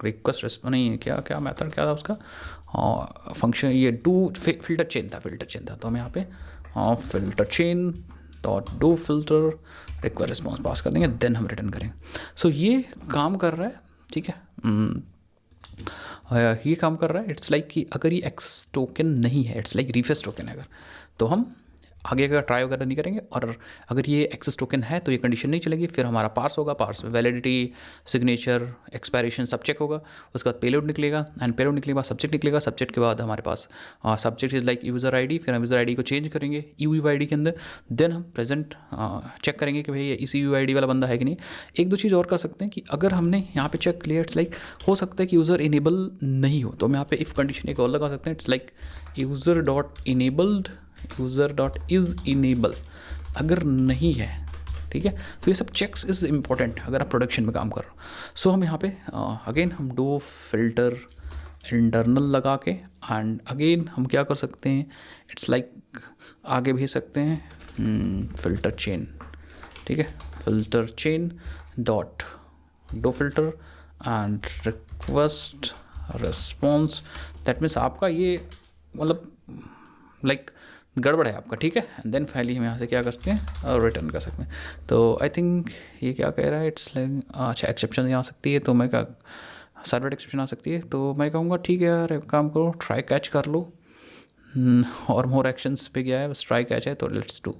रिक्वेस्ट रेस्पॉन्स नहीं है, क्या मेथड क्या था उसका फंक्शन, ये डू फिल्टर चेन था. तो हम यहाँ पे filter chain dot do filter request response pass कर देंगे. देन हम रिटर्न करेंगे. सो ये काम कर रहा है, ठीक है. ये काम कर रहा है। इट्स लाइक कि अगर ये एक्सेस टोकन नहीं है, इट्स लाइक रिफेस टोकन है अगर, तो हम आगे का ट्राई वगैरह नहीं करेंगे। और अगर ये एक्सेस टोकन है तो ये कंडीशन नहीं चलेगी, फिर हमारा पार्स होगा, पार्स में वैलिडिटी, सिग्नेचर, एक्सपायरेशन सब चेक होगा। उसके बाद पेलोड निकलेगा, एंड पेलोड निकले के बाद सब्जेक्ट निकलेगा। सब्जेक्ट के बाद हमारे पास subject is like user ID, फिर हम यूज़र आईडी को चेंज करेंगे यूआईडी के अंदर। देन हम प्रेजेंट चेक करेंगे कि भाई ये इसी यूआईडी वाला बंदा है कि नहीं। एक दो चीज़ और कर सकते हैं कि अगर हमने यहाँ पे चेक किया, इट्स लाइक हो सकता है कि यूज़र इनेबल नहीं हो, तो हम यहाँ पे इफ़ कंडीशन एक और लगा सकते हैं। It's like user dot enabled, user dot is enable अगर नहीं है, ठीक है। तो ये सब चेक्स इज़ इम्पॉर्टेंट अगर आप प्रोडक्शन में काम कर रहे हो। सो हम यहाँ पे अगेन हम डो फिल्टर इंटरनल लगा के, एंड अगेन हम क्या कर सकते हैं, इट्स लाइक आगे भेज सकते हैं फिल्टर चेन, ठीक है। Filter chain dot do filter and request response. That means आपका ये मतलब लाइक गड़बड़ है आपका, ठीक है। एंड देन फाइनली हम यहाँ से क्या कर सकते हैं और रिटर्न कर सकते हैं। तो आई थिंक ये क्या कह रहा है, इट्स लाइक अच्छा एक्सेप्शन आ सकती है, तो मैं क्या सर्वर एक्सेप्शन आ सकती है, तो मैं कहूँगा ठीक है यार एक काम करो, ट्राई कैच कर लो। और मोर एक्शंस पे गया है, बस ट्राई कैच है तो लेट्स डू,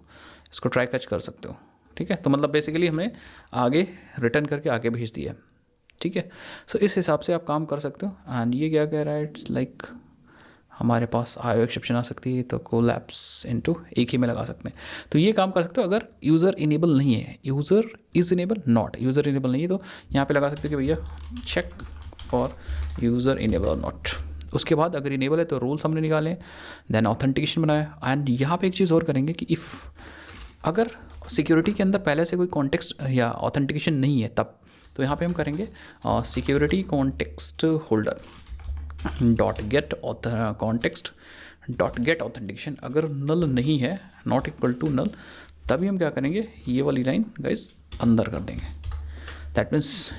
इसको ट्राई कैच कर सकते हो, ठीक है। तो मतलब बेसिकली हमने आगे रिटर्न करके आगे भेज दिया, ठीक है। सो इस हिसाब से आप काम कर सकते हो। एंड ये क्या कह रहा है, इट्स लाइक हमारे पास आयो एक्सेप्शन आ सकती है, तो कोलैप्स इनटू एक ही में लगा सकते हैं। तो ये काम कर सकते हो अगर यूज़र इनेबल नहीं है, user is enable not, user enable नहीं है तो यहाँ पे लगा सकते हो कि भैया चेक फॉर यूज़र इनेबल और नॉट। उसके बाद अगर इनेबल है तो रूल्स हमने निकाले, देन ऑथेंटिकेशन बनाया। एंड यहाँ पे एक चीज़ और करेंगे कि इफ़ अगर सिक्योरिटी के अंदर पहले से कोई कॉन्टेक्स्ट या ऑथेंटिकेशन नहीं है तब, तो यहाँ पे हम करेंगे security context holder dot gate context dot get authentication. अगर नल नहीं है, नॉट इक्वल टू नल, तभी हम क्या करेंगे, ये वाली लाइन गाइस अंदर कर देंगे। दैट मीन्स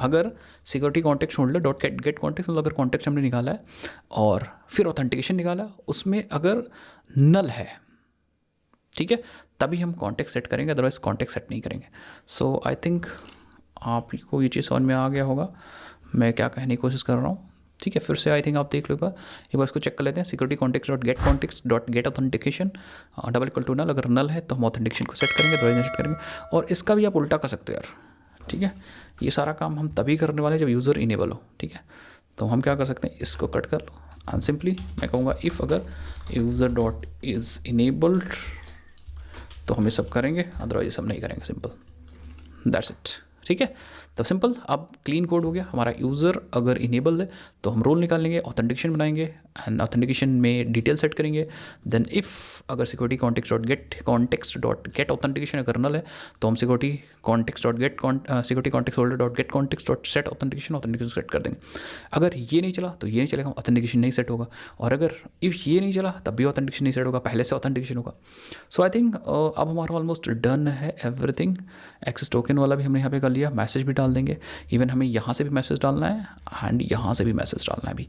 अगर security context holder dot gate context, मतलब अगर कॉन्टेक्स्ट हमने निकाला है और फिर ऑथेंटिकेशन निकाला, उसमें अगर नल है, ठीक है, तभी हम कॉन्टेक्स्ट सेट करेंगे, अदरवाइज कॉन्टेक्स्ट सेट नहीं करेंगे। सो आई थिंक आपको ये चीज़ समझ में आ गया होगा मैं क्या कहने की कोशिश कर रहा हूँ, ठीक है। फिर से आई थिंक आप देख लो एक बार इसको चेक कर लेते हैं। Security context dot get authentication double equal to null, अगर नल है तो हम ऑथेंटिकेशन को सेट करेंगे, अदरवाइज सेट करेंगे। और इसका भी आप उल्टा कर सकते हो यार, ठीक है। ये सारा काम हम तभी करने वाले जब यूज़र इनेबल हो, ठीक है। तो हम क्या कर सकते हैं, इसको कट कर लो एंड सिंपली मैं कहूँगा इफ़ अगर यूज़र डॉट इज़ इनेबल्ड तो हम ये सब करेंगे, अदरवाइज हम नहीं करेंगे, सिंपल दैट्स इट, ठीक है। तो सिंपल अब क्लीन कोड हो गया हमारा। यूज़र अगर इनेबल है तो हम रोल निकाल लेंगे, ऑथेंटिकेशन बनाएंगे एंड ऑथेंटिकेशन में डिटेल सेट करेंगे। देन इफ़ अगर security context dot get authentication अगर नल है तो हम security context holder dot gate context dot set authentication set कर देंगे। अगर ये नहीं चला तो ये नहीं चलेगा, ऑथेंटिकेशन नहीं सेट होगा। और अगर इफ़ ये नहीं चला तब भी ऑथेंटिकेशन नहीं सेट होगा, पहले से ऑथेंटिकेशन होगा। सो आई थिंक अब हमारा ऑलमोस्ट डन है एवरीथिंग। एक्सेस टोकन वाला भी हमने यहाँ पे कर लिया, मैसेज भी डाल देंगे, इवन हमें यहाँ से भी मैसेज डालना है एंड यहाँ से भी मैसेज डालना है, भी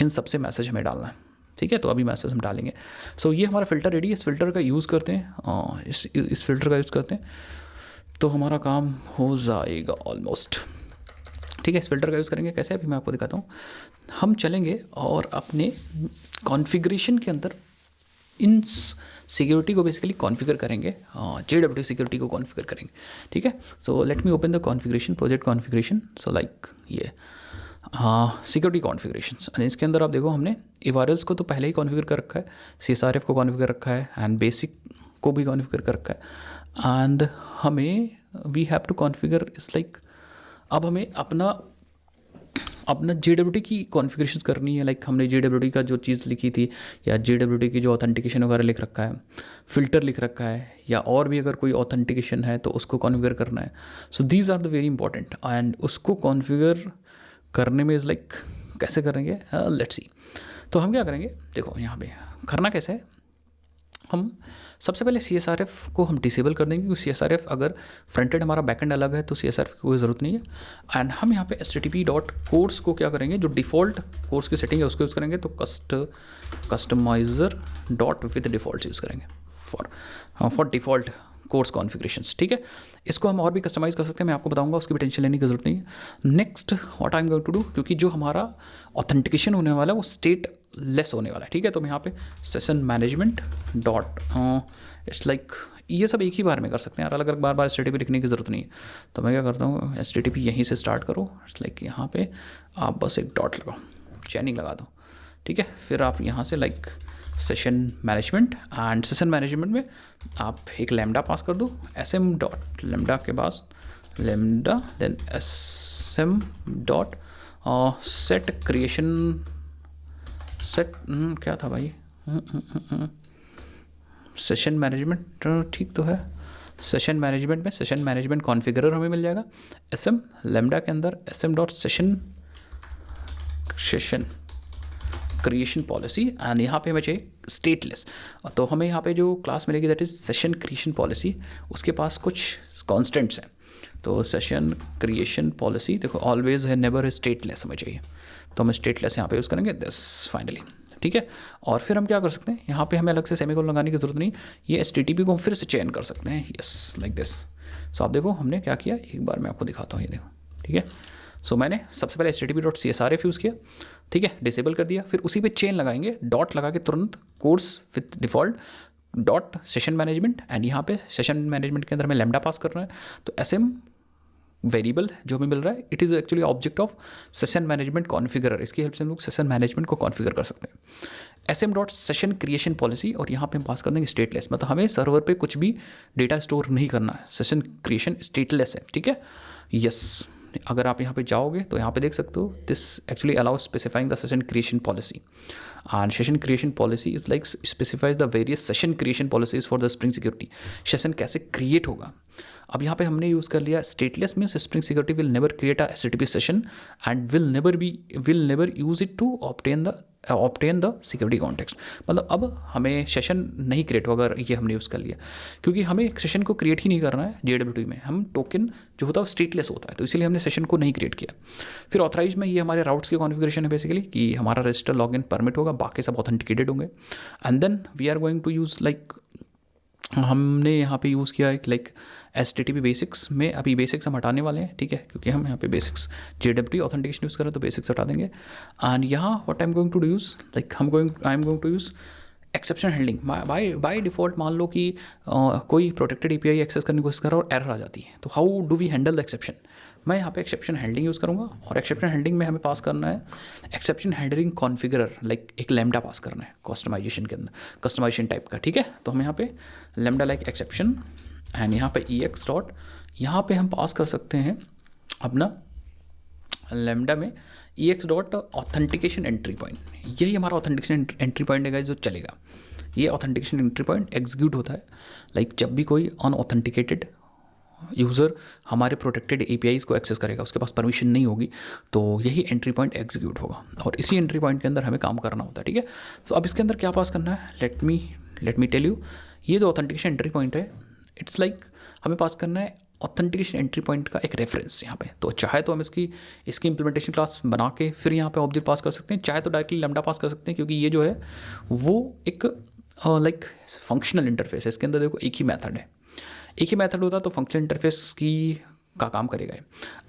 इन सब से मैसेज हमें डालना है, ठीक है। तो अभी मैसेज हम डालेंगे। सो ये हमारा फ़िल्टर रेडी है। इस फिल्टर का यूज़ करते हैं, इस फिल्टर का यूज़ करते हैं तो हमारा काम हो जाएगा ऑलमोस्ट, ठीक है। इस फिल्टर का यूज़ करेंगे कैसे, अभी मैं आपको दिखाता हूँ। हम चलेंगे और अपने कॉन्फ़िगरेशन के अंदर इन सिक्योरिटी को बेसिकली कॉन्फ़िगर करेंगे, JWT सिक्योरिटी को कॉन्फ़िगर करेंगे, ठीक है। So let me open the configuration, project configuration. So like ये सिक्योरिटी कॉन्फ़िगरेशंस, और इसके अंदर आप देखो हमने URLs को तो पहले ही कॉन्फ़िगर कर रखा है, CSRF को कॉन्फ़िगर रखा है एंड बेसिक को भी कॉन्फ़िगर कर रखा है। एंड हमें वी हैव टू कॉन्फ़िगर इस लाइक अब हमें अपना JWT की कॉन्फ़िगरेशन करनी है। लाइक हमने JWT का जो चीज़ लिखी थी या JWT की जो ऑथेंटिकेशन वगैरह लिख रखा है, फ़िल्टर लिख रखा है, या और भी अगर कोई ऑथेंटिकेशन है तो उसको कॉन्फ़िगर करना है। So these are the very important and उसको कॉन्फ़िगर करने में इज़ लाइक कैसे करेंगे, लेट्स सी। तो हम क्या करेंगे, देखो यहाँ पे करना कैसे है, हम सबसे पहले CSRF को हम डिसेबल कर देंगे, क्योंकि CSRF अगर फ्रंट एंड हमारा बैक एंड अलग है तो CSRF की कोई ज़रूरत नहीं है। एंड हम यहाँ पे http.course को क्या करेंगे, जो डिफ़ॉल्ट कोर्स की सेटिंग है उसको यूज़ करेंगे, तो कस्टमाइज़र डॉट विद डिफ़ॉल्ट यूज़ करेंगे फॉर डिफ़ॉल्ट कोर्स कॉन्फ़िगरेशंस, ठीक है। इसको हम और भी कस्टमाइज़ कर सकते हैं, मैं आपको बताऊंगा, उसकी भी टेंशन लेने की ज़रूरत नहीं है। Next what I am going to do, क्योंकि जो हमारा ऑथेंटिकेशन होने वाला है वो स्टेट लेस होने वाला है, ठीक है। तो मैं यहाँ पे session management dot it's like ये सब एक ही बार में कर सकते हैं यार, अलग अलग बार बार HTTP लिखने की ज़रूरत नहीं है। तो मैं क्या करता हूँ, HTTP यहीं से स्टार्ट करो, इट्स लाइक यहाँ पे आप बस एक डॉट लगाओ, चैनिंग लगा दो, ठीक है। फिर आप यहाँ से like session management, and session management में आप एक लैम्डा पास कर दो, sm डॉट लैम्डा के पास lambda, then sm dot set creation set क्या था भाई, सेशन मैनेजमेंट, ठीक तो है। सेशन मैनेजमेंट में सेशन मैनेजमेंट कॉन्फ़िगरर हमें मिल जाएगा, sm लैम्डा के अंदर sm dot session creation policy, and यहाँ पे हमें चाहिए स्टेटलेस। तो हमें यहाँ पे जो क्लास मिलेगी that is session creation policy, उसके पास कुछ कॉन्स्टेंट्स हैं। तो सेशन क्रिएशन पॉलिसी देखो ऑलवेज है, नेवर है, स्टेटलेस हमें चाहिए, तो हम स्टेटलेस यहाँ पे यूज़ करेंगे दिस फाइनली, ठीक है। और फिर हम क्या कर सकते हैं, यहाँ पे हमें अलग से सेमीकोलन लगाने की ज़रूरत नहीं, ये HTTP को हम फिर से चेन कर सकते हैं, यस लाइक दिस। सो आप देखो हमने क्या किया, एक बार मैं आपको दिखाता हूँ, ये देखो, ठीक है। सो मैंने सबसे पहले HTTP.csrf यूज़ किया, ठीक है, डिसेबल कर दिया, फिर उसी पे चेन लगाएंगे, डॉट लगा के तुरंत course with default dot session management, and यहाँ पे सेशन मैनेजमेंट के अंदर हमें लैम्डा पास करना है। तो SM वेरिएबल जो हमें मिल रहा है, it is actually object of session management configurer, इसकी हेल्प से हम लोग सेशन मैनेजमेंट को कॉन्फ़िगर कर सकते हैं। SM dot session creation policy, और यहाँ पे हम पास कर देंगे स्टेटलेस, मतलब हमें सर्वर पे कुछ भी डेटा स्टोर नहीं करना है, सेशन क्रिएशन स्टेटलेस है, ठीक है। यस, अगर आप यहाँ पे जाओगे तो यहाँ पे देख सकते हो, this actually allow specifying the session creation policy, and session creation policy is like specifies the various session creation policies for the spring security. Session कैसे क्रिएट होगा, अब यहाँ पे हमने यूज़ कर लिया stateless means spring security will never create a HTTP session and will never use it to obtain the security context. मतलब अब हमें सेशन नहीं क्रिएट होगा, अगर ये हमने यूज़ कर लिया, क्योंकि हमें एक सेशन को क्रिएट ही नहीं करना है JWT में, हम टोकन जो होता है वो स्टेटलेस होता है, तो इसीलिए हमने सेशन को नहीं क्रिएट किया। फिर ऑथराइज में ये हमारे राउट्स की कॉन्फ़िगरेशन है बेसिकली, कि हमारा रजिस्टर लॉगिन परमिट होगा, बाकी सब ऑथेंटिकेटेड होंगे, and then we are going to use like हमने यहाँ पे यूज़ किया है लाइक HTTP बेसिक्स में, अभी बेसिक्स हम हटाने वाले हैं, ठीक है, क्योंकि हम यहाँ पे बेसिक्स JWT ऑथेंटिकेशन यूज़ करें तो बेसिक्स हटा देंगे। एंड यहाँ what I am going to use like I am going to use exception handling. By default मान लो कि कोई प्रोटेक्टेड API एक्सेस करने की कोशिश कर रहा है और एरर आ जाती है, तो how do we handle the exception, मैं यहाँ पे एक्सेप्शन हैंडलिंग यूज़ करूँगा, और एक्सेप्शन हैंडलिंग में हमें पास करना है एक्सेप्शन हैंडलिंग कॉन्फ़िगरर, लाइक एक लैम्डा पास करना है कस्टमाइजेशन के अंदर, कस्टमाइजेशन टाइप का, ठीक है। तो हम यहाँ पे लैम्डा लाइक एक्सेप्शन, एंड यहाँ पे EX डॉट, यहाँ पे हम पास कर सकते हैं अपना लैम्डा में EX dot authentication entry point, यही हमारा ऑथेंटिकेशन एंट्री पॉइंट है जो चलेगा। ये ऑथेंटिकेशन एंट्री पॉइंट एग्जीक्यूट होता है लाइक जब भी कोई अनऑथेंटिकेटेड यूज़र हमारे प्रोटेक्टेड APIs को एक्सेस करेगा, उसके पास परमिशन नहीं होगी, तो यही एंट्री पॉइंट एग्जीक्यूट होगा, और इसी एंट्री पॉइंट के अंदर हमें काम करना होता है, ठीक है। तो अब इसके अंदर क्या पास करना है, लेट मी टेल यू, ये जो ऑथेंटिकेशन एंट्री पॉइंट है, इट्स लाइक हमें पास करना है ऑथेंटिकेशन एंट्री पॉइंट का एक रेफरेंस यहाँ पे। तो चाहे तो हम इसकी इंप्लीमेंटेशन क्लास बना के फिर यहाँ पे ऑब्जेक्ट पास कर सकते हैं, चाहे तो डायरेक्टली लैम्डा पास कर सकते हैं, क्योंकि ये जो है वो एक लाइक फंक्शनल इंटरफेस है, इसके अंदर देखो एक ही मेथड है, एक ही मेथड होता तो फंक्शनल इंटरफेस का काम करेगा,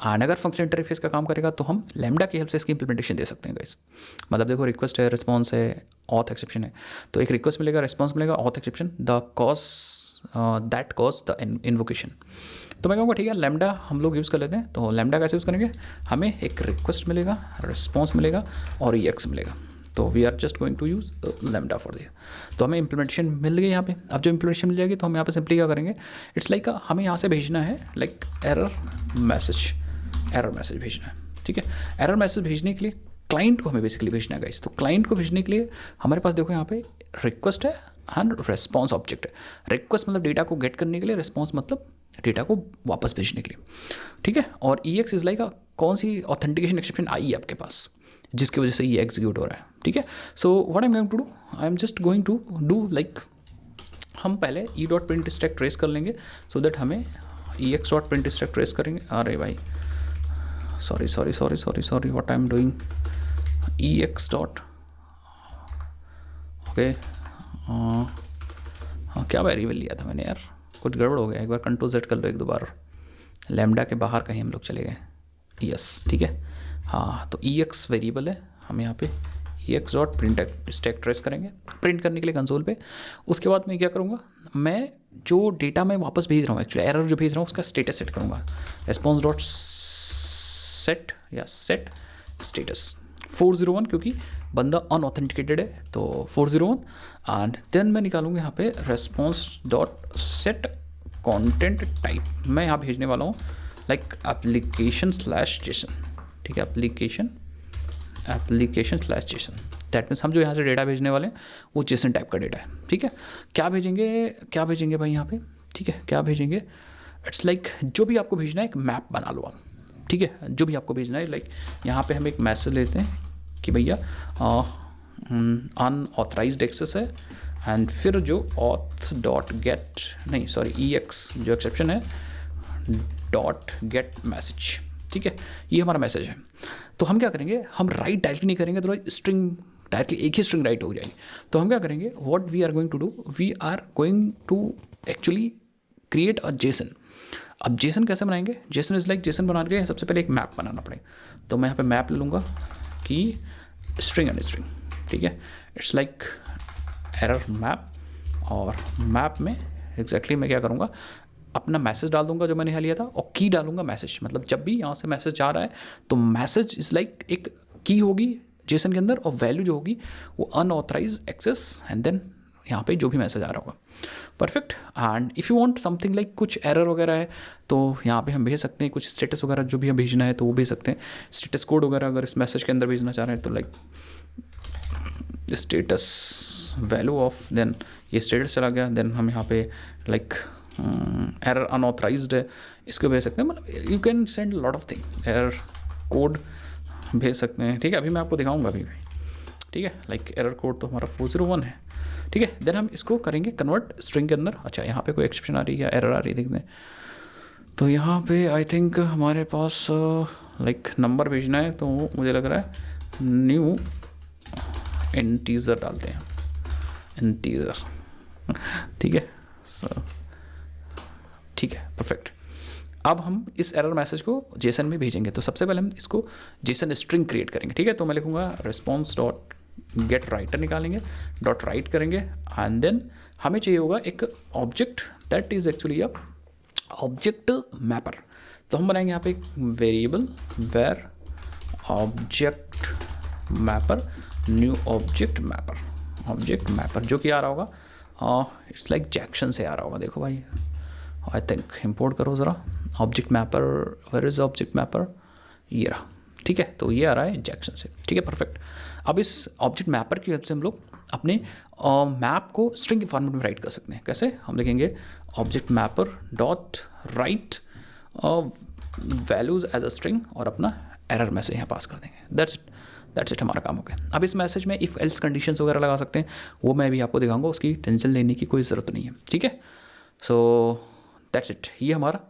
एंड अगर फंक्शनल इंटरफेस का काम करेगा तो हम लैम्डा की हेल्प से इसकी इंप्लीमेंटेशन दे सकते हैं गाइस। मतलब देखो रिक्वेस्ट है, रिस्पॉन्स है, ऑथ एक्सेप्शन है, तो एक रिक्वेस्ट मिलेगा, रिस्पॉन्स मिलेगा, auth exception, the cause that cause the invocation. तो मैं कहूँगा ठीक है लैम्डा हम लोग यूज़ कर लेते हैं। तो लैम्डा कैसे यूज़ करेंगे, हमें एक रिक्वेस्ट मिलेगा, रिस्पॉन्स मिलेगा और EX मिलेगा, तो we are just going to use lambda for दिया। तो हमें इंप्लीमेंटेशन मिल गई यहाँ पे। अब जब इंप्लीमेंटेशन मिल जाएगी तो हम यहाँ पे सिंपली क्या करेंगे, इट्स लाइक हमें यहाँ से भेजना है लाइक एरर मैसेज भेजना है, ठीक है। एरर मैसेज भेजने के लिए क्लाइंट को हमें बेसिकली भेजना है गाइस। तो क्लाइंट को भेजने के लिए हमारे पास देखो यहाँ पे रिक्वेस्ट है एंड रिस्पॉन्स ऑब्जेक्ट है। रिक्वेस्ट मतलब डेटा को गेट करने के लिए, रिस्पॉन्स मतलब डेटा को वापस भेजने के लिए, ठीक है। और EX इज़ लाइक कौन सी ऑथेंटिकेशन एक्सेप्शन आई है आपके पास जिसकी वजह से ये एग्जीक्यूट हो रहा है, ठीक है। So what I am going to do, I am just going to do like हम पहले e.print स्टैक ट्रेस कर लेंगे, सो दैट हमें EX.print स्टैक ट्रेस करेंगे। अरे भाई sorry what I am doing, EX dot okay, हाँ क्या वेरिएबल लिया था मैंने यार, कुछ गड़बड़ हो गया, एक बार कंट्रोल Z कर लो एक दो बार, लैम्डा के बाहर कहीं हम लोग चले गए, यस ठीक है। हाँ तो EX वेरिएबल है, हम यहाँ पे EX dot print stack trace करेंगे प्रिंट करने के लिए कंसोल पे। उसके बाद मैं क्या करूँगा, मैं जो डेटा मैं वापस भेज रहा हूँ, एक्चुअली एरर जो भेज रहा हूँ उसका स्टेटस सेट करूँगा, रेस्पॉन्स डॉट सेट या सेट स्टेटस 401, क्योंकि बंदा अनऑथेंटिकेटेड है तो 401। एंड देन मैं निकालूंगा यहाँ पे response dot set content type, मैं यहाँ भेजने वाला हूँ लाइक एप्लीकेशन स्लैश जेसन, ठीक है, application slash Jason. That means हम जो यहाँ से डेटा भेजने वाले हैं वो जेसन टाइप का डेटा है, ठीक है। क्या भेजेंगे भाई यहाँ पे, ठीक है, क्या भेजेंगे, इट्स लाइक जो भी आपको भेजना है एक मैप बना लो आप, ठीक है, जो भी आपको भेजना है। लाइक यहाँ पे हम एक मैसेज लेते हैं कि भैया अनऑथराइज्ड एक्सेस है, एंड फिर जो ऑथ डॉट गेट नहीं सॉरी EX जो एक्सेप्शन है डॉट गेट मैसेज, ठीक है, ये हमारा मैसेज है। तो हम क्या करेंगे, हम राइट डायरेक्टली नहीं करेंगे तो स्ट्रिंग डायरेक्टली एक ही स्ट्रिंग राइट हो जाएगी। तो हम क्या करेंगे, what we are going to do, we are going to actually create a JSON. अब जेसन कैसे बनाएंगे, जेसन इज लाइक जेसन बनाने के लिए सबसे पहले एक मैप बनाना पड़ेगा। तो मैं यहाँ पे मैप ले लूँगा कि स्ट्रिंग एंड स्ट्रिंग, ठीक है, इट्स लाइक एरर मैप, और मैप में एग्जैक्टली मैं क्या करूँगा, अपना मैसेज डाल दूंगा जो मैंने यहाँ लिया था, और की डालूंगा मैसेज, मतलब जब भी यहाँ से मैसेज जा रहा है तो मैसेज इज लाइक एक की होगी जेसन के अंदर, और वैल्यू जो होगी वो अनऑथराइज एक्सेस, एंड देन यहाँ पे जो भी मैसेज आ रहा होगा, perfect. And if you want something like कुछ एरर वगैरह है तो यहाँ पे हम भेज सकते हैं, कुछ स्टेटस वगैरह जो भी हम भेजना है तो वो भेज सकते हैं, स्टेटस कोड वगैरह अगर इस मैसेज के अंदर भेजना चाह रहे हैं तो like status value of, then ये स्टेटस चला गया, देन हम यहाँ पे लाइक एरर अनऑथराइज्ड है इसको भेज सकते हैं, मतलब you can send lot of thing, error code भेज सकते हैं, ठीक है, अभी मैं आपको दिखाऊंगा अभी, ठीक है, लाइक एरर कोड तो हमारा 401 है, ठीक है। देन हम इसको करेंगे कन्वर्ट स्ट्रिंग के अंदर। अच्छा यहाँ पे कोई एक्सेप्शन आ रही है या एरर आ रही है देखते हैं, तो यहाँ पे आई थिंक हमारे पास लाइक नंबर भेजना है, तो मुझे लग रहा है न्यू इंटीजर डालते हैं, इंटीजर, ठीक है, ठीक है, परफेक्ट। अब हम इस एरर मैसेज को जेसन में भेजेंगे, तो सबसे पहले हम इसको जेसन स्ट्रिंग क्रिएट करेंगे, ठीक है। तो मैं लिखूँगा रेस्पॉन्स डॉट गेट राइटर निकालेंगे, डॉट राइट करेंगे, एंड देन हमें चाहिए होगा एक object that is actually a object mapper. तो हम बनाएंगे यहाँ पे एक variable var object mapper, new object mapper जो कि आ रहा होगा इट्स लाइक जैक्शन से आ रहा होगा, देखो भाई आई थिंक इंपोर्ट करो ज़रा object mapper, where is object mapper, ये रहा, ठीक है, तो ये आ रहा है जैक्शन से, ठीक है, परफेक्ट। अब इस ऑब्जेक्ट मैपर की हेल्प से हम लोग अपने मैप को स्ट्रिंग के फॉर्मेट में राइट कर सकते हैं। कैसे, हम लिखेंगे object mapper dot write values as a string, और अपना एरर मैसेज यहाँ पास कर देंगे, दैट्स इट, हमारा काम हो गया। अब इस मैसेज में इफ़ एल्स कंडीशंस वगैरह लगा सकते हैं, वो मैं भी आपको दिखाऊंगा, उसकी टेंशन लेने की कोई ज़रूरत नहीं है, ठीक है। सो दैट्स इट, ये हमारा,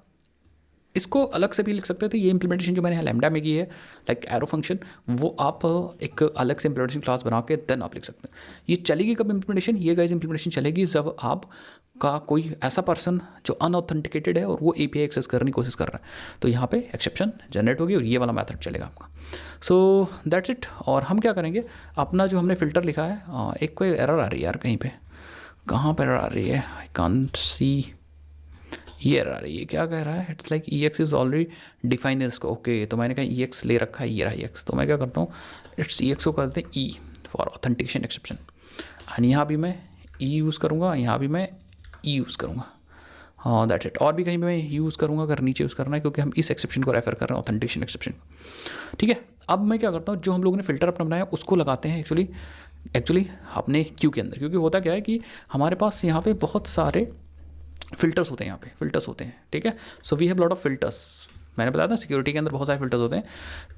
इसको अलग से भी लिख सकते थे, ये इंप्लीमेंटेशन जो मैंने यहाँ लैम्डा में की है लाइक एरो फंक्शन, वो आप एक अलग से इंप्लीमेंटेशन क्लास बना के देन आप लिख सकते हैं। ये चलेगी कब इंप्लीमेंटेशन, ये गाइस इंप्लीमेंटेशन चलेगी जब आप का कोई ऐसा पर्सन जो अनऑथेंटिकेटेड है और वो API एक्सेस करने की कोशिश कर रहा है, तो यहाँ पे एक्सेप्शन जनरेट होगी और ये वाला मेथड चलेगा आपका। सो दैट्स इट। और हम क्या करेंगे, अपना जो हमने फ़िल्टर लिखा है, एक कोई एरर आ रही है यार कहीं पे, कहाँ पर एरर आ रही है, आई कांट सी, ये एरर आ रही है, क्या कह रहा है, it's like EX is already define इसको, ओके, तो मैंने कहा EX ले रखा है, ये रहा EX, तो मैं क्या करता हूँ, इट्स EX को करते हैं E for authentication exception, and यहाँ भी मैं E यूज़ करूँगा, यहाँ भी मैं E यूज़ करूँगा, हाँ दैट्स इट। और भी कहीं पे मैं यूज़ करूँगा अगर नीचे यूज़ करना है, क्योंकि हम इस एक्सेप्शन को रेफर कर रहे हैं, ऑथेंटिकेशन एक्सेप्शन, ठीक है। अब मैं क्या करता हूँ, जो हम लोगों ने फ़िल्टर अपना बनाया उसको लगाते हैं एक्चुअली अपने क्यू के अंदर, क्योंकि होता क्या है कि हमारे पास यहाँ पे बहुत सारे फिल्टर्स होते हैं, यहाँ पे फिल्टर्स होते हैं, ठीक है। So we have lot of filters, मैंने बताया था सिक्योरिटी के अंदर बहुत सारे फिल्टर्स होते हैं,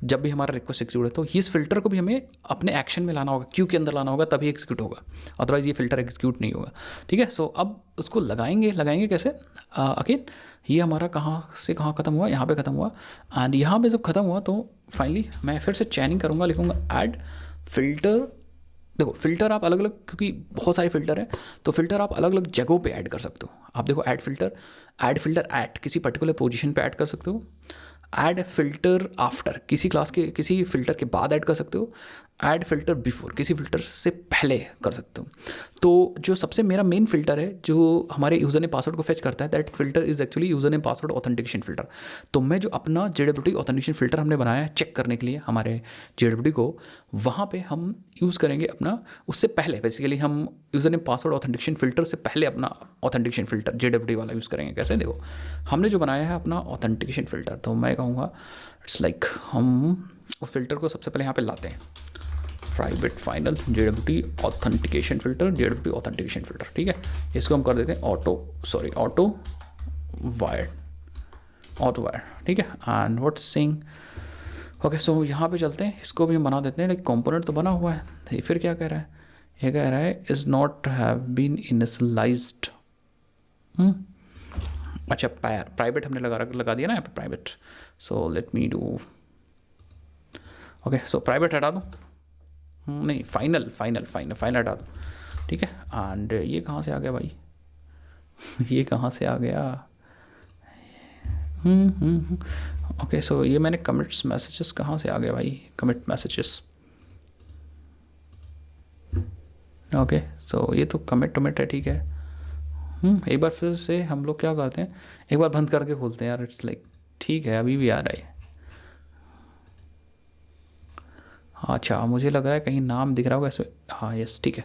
जब भी हमारा रिक्वेस्ट एग्जीक्यूट है तो इस फिल्टर को भी हमें अपने एक्शन में लाना होगा, क्यू के अंदर लाना होगा, तभी एग्जीक्यूट होगा, अदरवाइज ये फिल्टर एग्जीक्यूट नहीं होगा, ठीक है। सो अब उसको लगाएंगे कैसे, अगेन ये हमारा कहाँ से कहाँ ख़त्म हुआ, यहाँ पे ख़त्म हुआ, एंड यहाँ पे जब ख़त्म हुआ तो फाइनली मैं फिर से चैनिंग करूँगा, लिखूँगा ऐड फिल्टर देखो फ़िल्टर आप अलग अलग, क्योंकि बहुत सारे फ़िल्टर हैं, तो फ़िल्टर आप अलग अलग जगहों पे ऐड कर सकते हो। आप देखो ऐड फ़िल्टर ऐट किसी पर्टिकुलर पोजीशन पे ऐड कर सकते हो, ऐड फ़िल्टर आफ्टर किसी क्लास के किसी फ़िल्टर के बाद ऐड कर सकते हो, ऐड फ़िल्टर बिफोर किसी फ़िल्टर से पहले कर सकते हो। तो जो सबसे मेरा मेन फ़िल्टर है जो हमारे यूज़र नेम पासवर्ड को फेच करता है, that filter is actually user name password authentication filter. तो मैं जो अपना JWT ऑथेंटिकेशन फ़िल्टर हमने बनाया है चेक करने के लिए हमारे JWT को, वहाँ पे हम यूज़ करेंगे अपना, उससे पहले बेसिकली हम user name password authentication filter से पहले अपना ऑथेंटिकेशन फ़िल्टर JWT वाला यूज़ करेंगे। कैसे? देखो हमने जो बनाया है अपना ऑथेंटिकेशन फ़िल्टर, तो मैं कहूँगा इट्स लाइक हम उस फ़िल्टर को सबसे पहले यहाँ पे लाते हैं, private final JWT authentication filter, JWT authentication filter, ठीक है। इसको हम कर देते हैं ऑटो वायर, ठीक है। And what sing, okay so यहाँ पे चलते हैं, इसको भी हम बना देते हैं, लाइक कंपोनेंट तो बना हुआ है। ये फिर क्या कह रहा है? ये कह रहा है is not have been initialized. अच्छा प्राइवेट हमने लगा दिया ना यहाँ पे private, so let me do, okay so private हटा दूँ, नहीं फाइनल हटा दो, ठीक है। एंड ये कहाँ से आ गया भाई? ये कहाँ से आ गया? ओके सो ये मैंने कमिट्स मैसेजेस कहाँ से आ गया भाई? कमिट मैसेजेस, ओके सो ये तो कमिट है, ठीक है। एक बार फिर से हम लोग क्या करते हैं, एक बार बंद करके खोलते हैं यार, इट्स लाइक ठीक है अभी भी आ रहा है। अच्छा मुझे लग रहा है कहीं नाम दिख रहा होगा इसमें, हाँ यस ठीक है।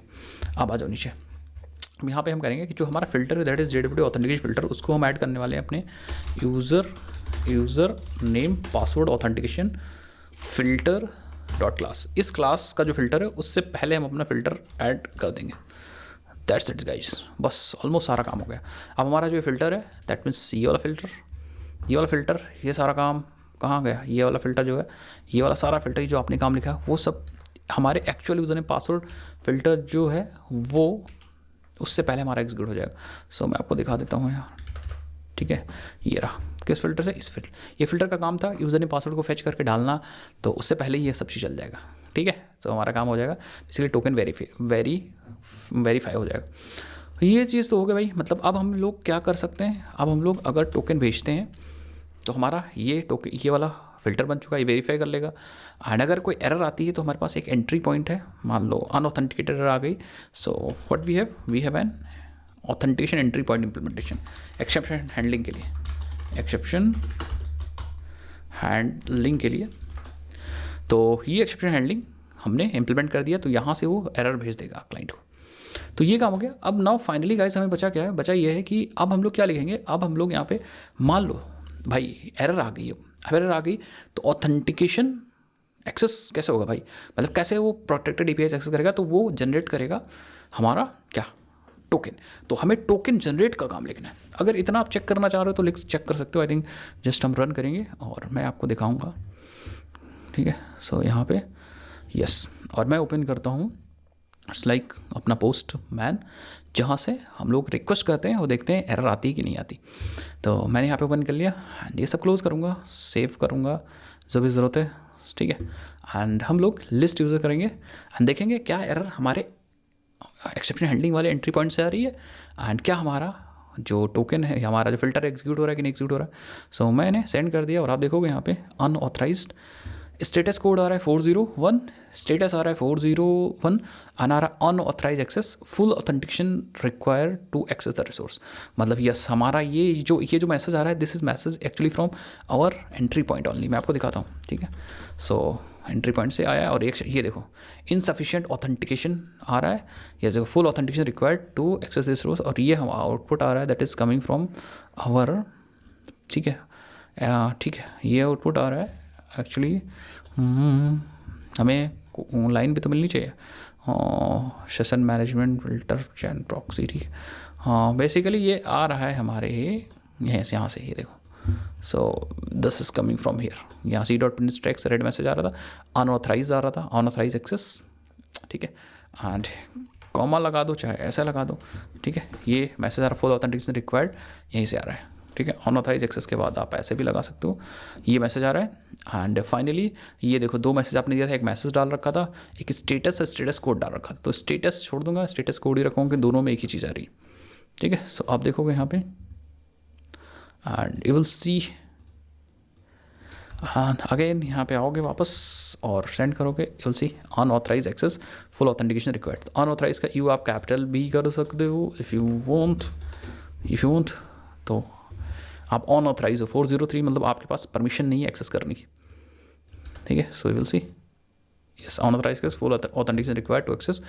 अब आ जाओ नीचे, यहाँ पे हम करेंगे कि जो हमारा फ़िल्टर है that is JWT authentication filter, उसको हम ऐड करने वाले हैं अपने user name password authentication filter dot class. इस क्लास का जो फ़िल्टर है उससे पहले हम अपना फ़िल्टर ऐड कर देंगे। दैट्स इट गाइस, बस ऑलमोस्ट सारा काम हो गया। अब हमारा जो फ़िल्टर है दैट मीन्स ये वाला फ़िल्टर, ये सारा काम कहाँ गया? ये वाला फ़िल्टर जो है, ये वाला सारा फ़िल्टर जो आपने काम लिखा वो सब हमारे actual user name password filter जो है वो उससे पहले हमारा एग्जीक्यूट हो जाएगा। सो मैं आपको दिखा देता हूँ यार, ठीक है। ये रहा, किस फ़िल्टर से? इस फ़िल्टर, ये फ़िल्टर का काम था यूज़र नेम पासवर्ड को फेच करके डालना, तो उससे पहले ये सब चीज़ चल जाएगा, ठीक है। तो हमारा काम हो जाएगा, बेसिकली टोकन वेरीफाई हो जाएगा। ये चीज़ तो हो गया भाई। मतलब अब हम लोग क्या कर सकते हैं, अब हम लोग अगर टोकन भेजते हैं तो हमारा ये वाला फ़िल्टर बन चुका है, ये वेरीफाई कर लेगा। एंड अगर कोई एरर आती है तो हमारे पास एक एंट्री पॉइंट है, मान लो अनऑथेंटिकेटेड एरर आ गई, so what we have an authentication entry point implementation, exception handling के लिए। तो ये एक्सेप्शन हैंडलिंग हमने इम्प्लीमेंट कर दिया, तो यहाँ से वो एरर भेज देगा क्लाइंट को। तो ये काम हो गया। अब नाउ फाइनली गाइस हमें बचा क्या है? बचा ये है कि अब हम लोग क्या लिखेंगे, अब हम लोग यहाँ पे मान लो भाई एरर आ गई है, एरर आ गई तो ऑथेंटिकेशन एक्सेस कैसे होगा भाई? मतलब कैसे वो प्रोटेक्टेड API एक्सेस करेगा? तो वो जनरेट करेगा हमारा क्या? टोकन। तो हमें टोकन जनरेट का काम लिखना है। अगर इतना आप चेक करना चाह रहे हो तो चेक कर सकते हो। आई थिंक जस्ट हम रन करेंगे और मैं आपको दिखाऊंगा, ठीक है। सो यहाँ पे यस, और मैं ओपन करता हूँ इट्स लाइक अपना पोस्ट मैन, जहाँ से हम लोग रिक्वेस्ट करते हैं और देखते हैं एरर आती है कि नहीं आती। तो मैंने यहाँ पे ओपन कर लिया एंड ये सब क्लोज करूँगा, सेव करूँगा जो भी ज़रूरत है, ठीक है। एंड हम लोग लिस्ट यूज़र करेंगे एंड देखेंगे क्या एरर हमारे एक्सेप्शन हैंडलिंग वाले एंट्री पॉइंट से आ रही है एंड क्या हमारा जो टोकन है, हमारा जो फ़िल्टर एग्जीक्यूट हो रहा है कि नहीं एग्जीक्यूट हो रहा है। सो मैंने सेंड कर दिया और आप देखोगे यहाँ पे अनऑथराइज्ड स्टेटस कोड आ रहा है 401, स्टेटस आ रहा है 401, आ रहा unauthorize access, full authentication require to access the resource. मतलब यस, हमारा ये जो मैसेज आ रहा है this is message actually from our entry point only. मैं आपको दिखाता हूँ, ठीक है। सो एंट्री पॉइंट से आया और एक ये देखो इनसफिशिएंट ऑथेंटिकेशन आ रहा है, ये देखो full authentication required to access this resource, और ये हम आउटपुट आ रहा है that is coming from our, ठीक है, ठीक है। ये आउटपुट आ रहा है एक्चुअली, हमें लाइन भी तो मिलनी चाहिए, सेशन मैनेजमेंट फ़िल्टर चैन प्रॉक्सी, ठीक है। हाँ बेसिकली ये आ रहा है हमारे यहाँ से ये देखो। So this is coming from here, यहाँ C.print रेड मैसेज आ रहा था, अनऑथराइज आ रहा था, अनऑथराइज एक्सेस, ठीक है। एंड कॉमा लगा दो चाहे ऐसा लगा दो, ठीक है। ये मैसेज आ रहा फुल ऑथेंटिकेशन रिक्वायर्ड, यहीं से आ रहा है, ठीक है। अनऑथराइज एक्सेस के बाद आप ऐसे भी लगा सकते हो, ये मैसेज आ रहा है। एंड फाइनली ये देखो 2 मैसेज आपने दिया था, एक मैसेज डाल रखा था, एक स्टेटस कोड डाल रखा था। तो स्टेटस छोड़ दूंगा, स्टेटस कोड ही रखूँगा कि दोनों में एक ही चीज़ आ रही है, ठीक है। सो आप देखोगे यहाँ पे and you will see again यहाँ पे आओगे वापस और सेंड करोगे, you will see unauthorize access full authentication required. Unauthorize का यू आप कैपिटल भी कर सकते हो इफ़ यू वांट तो आप अनऑथराइज हो 403 मतलब आपके पास परमिशन नहीं है एक्सेस करने की, ठीक है। So you will see yes unauthorize case full authentication required to access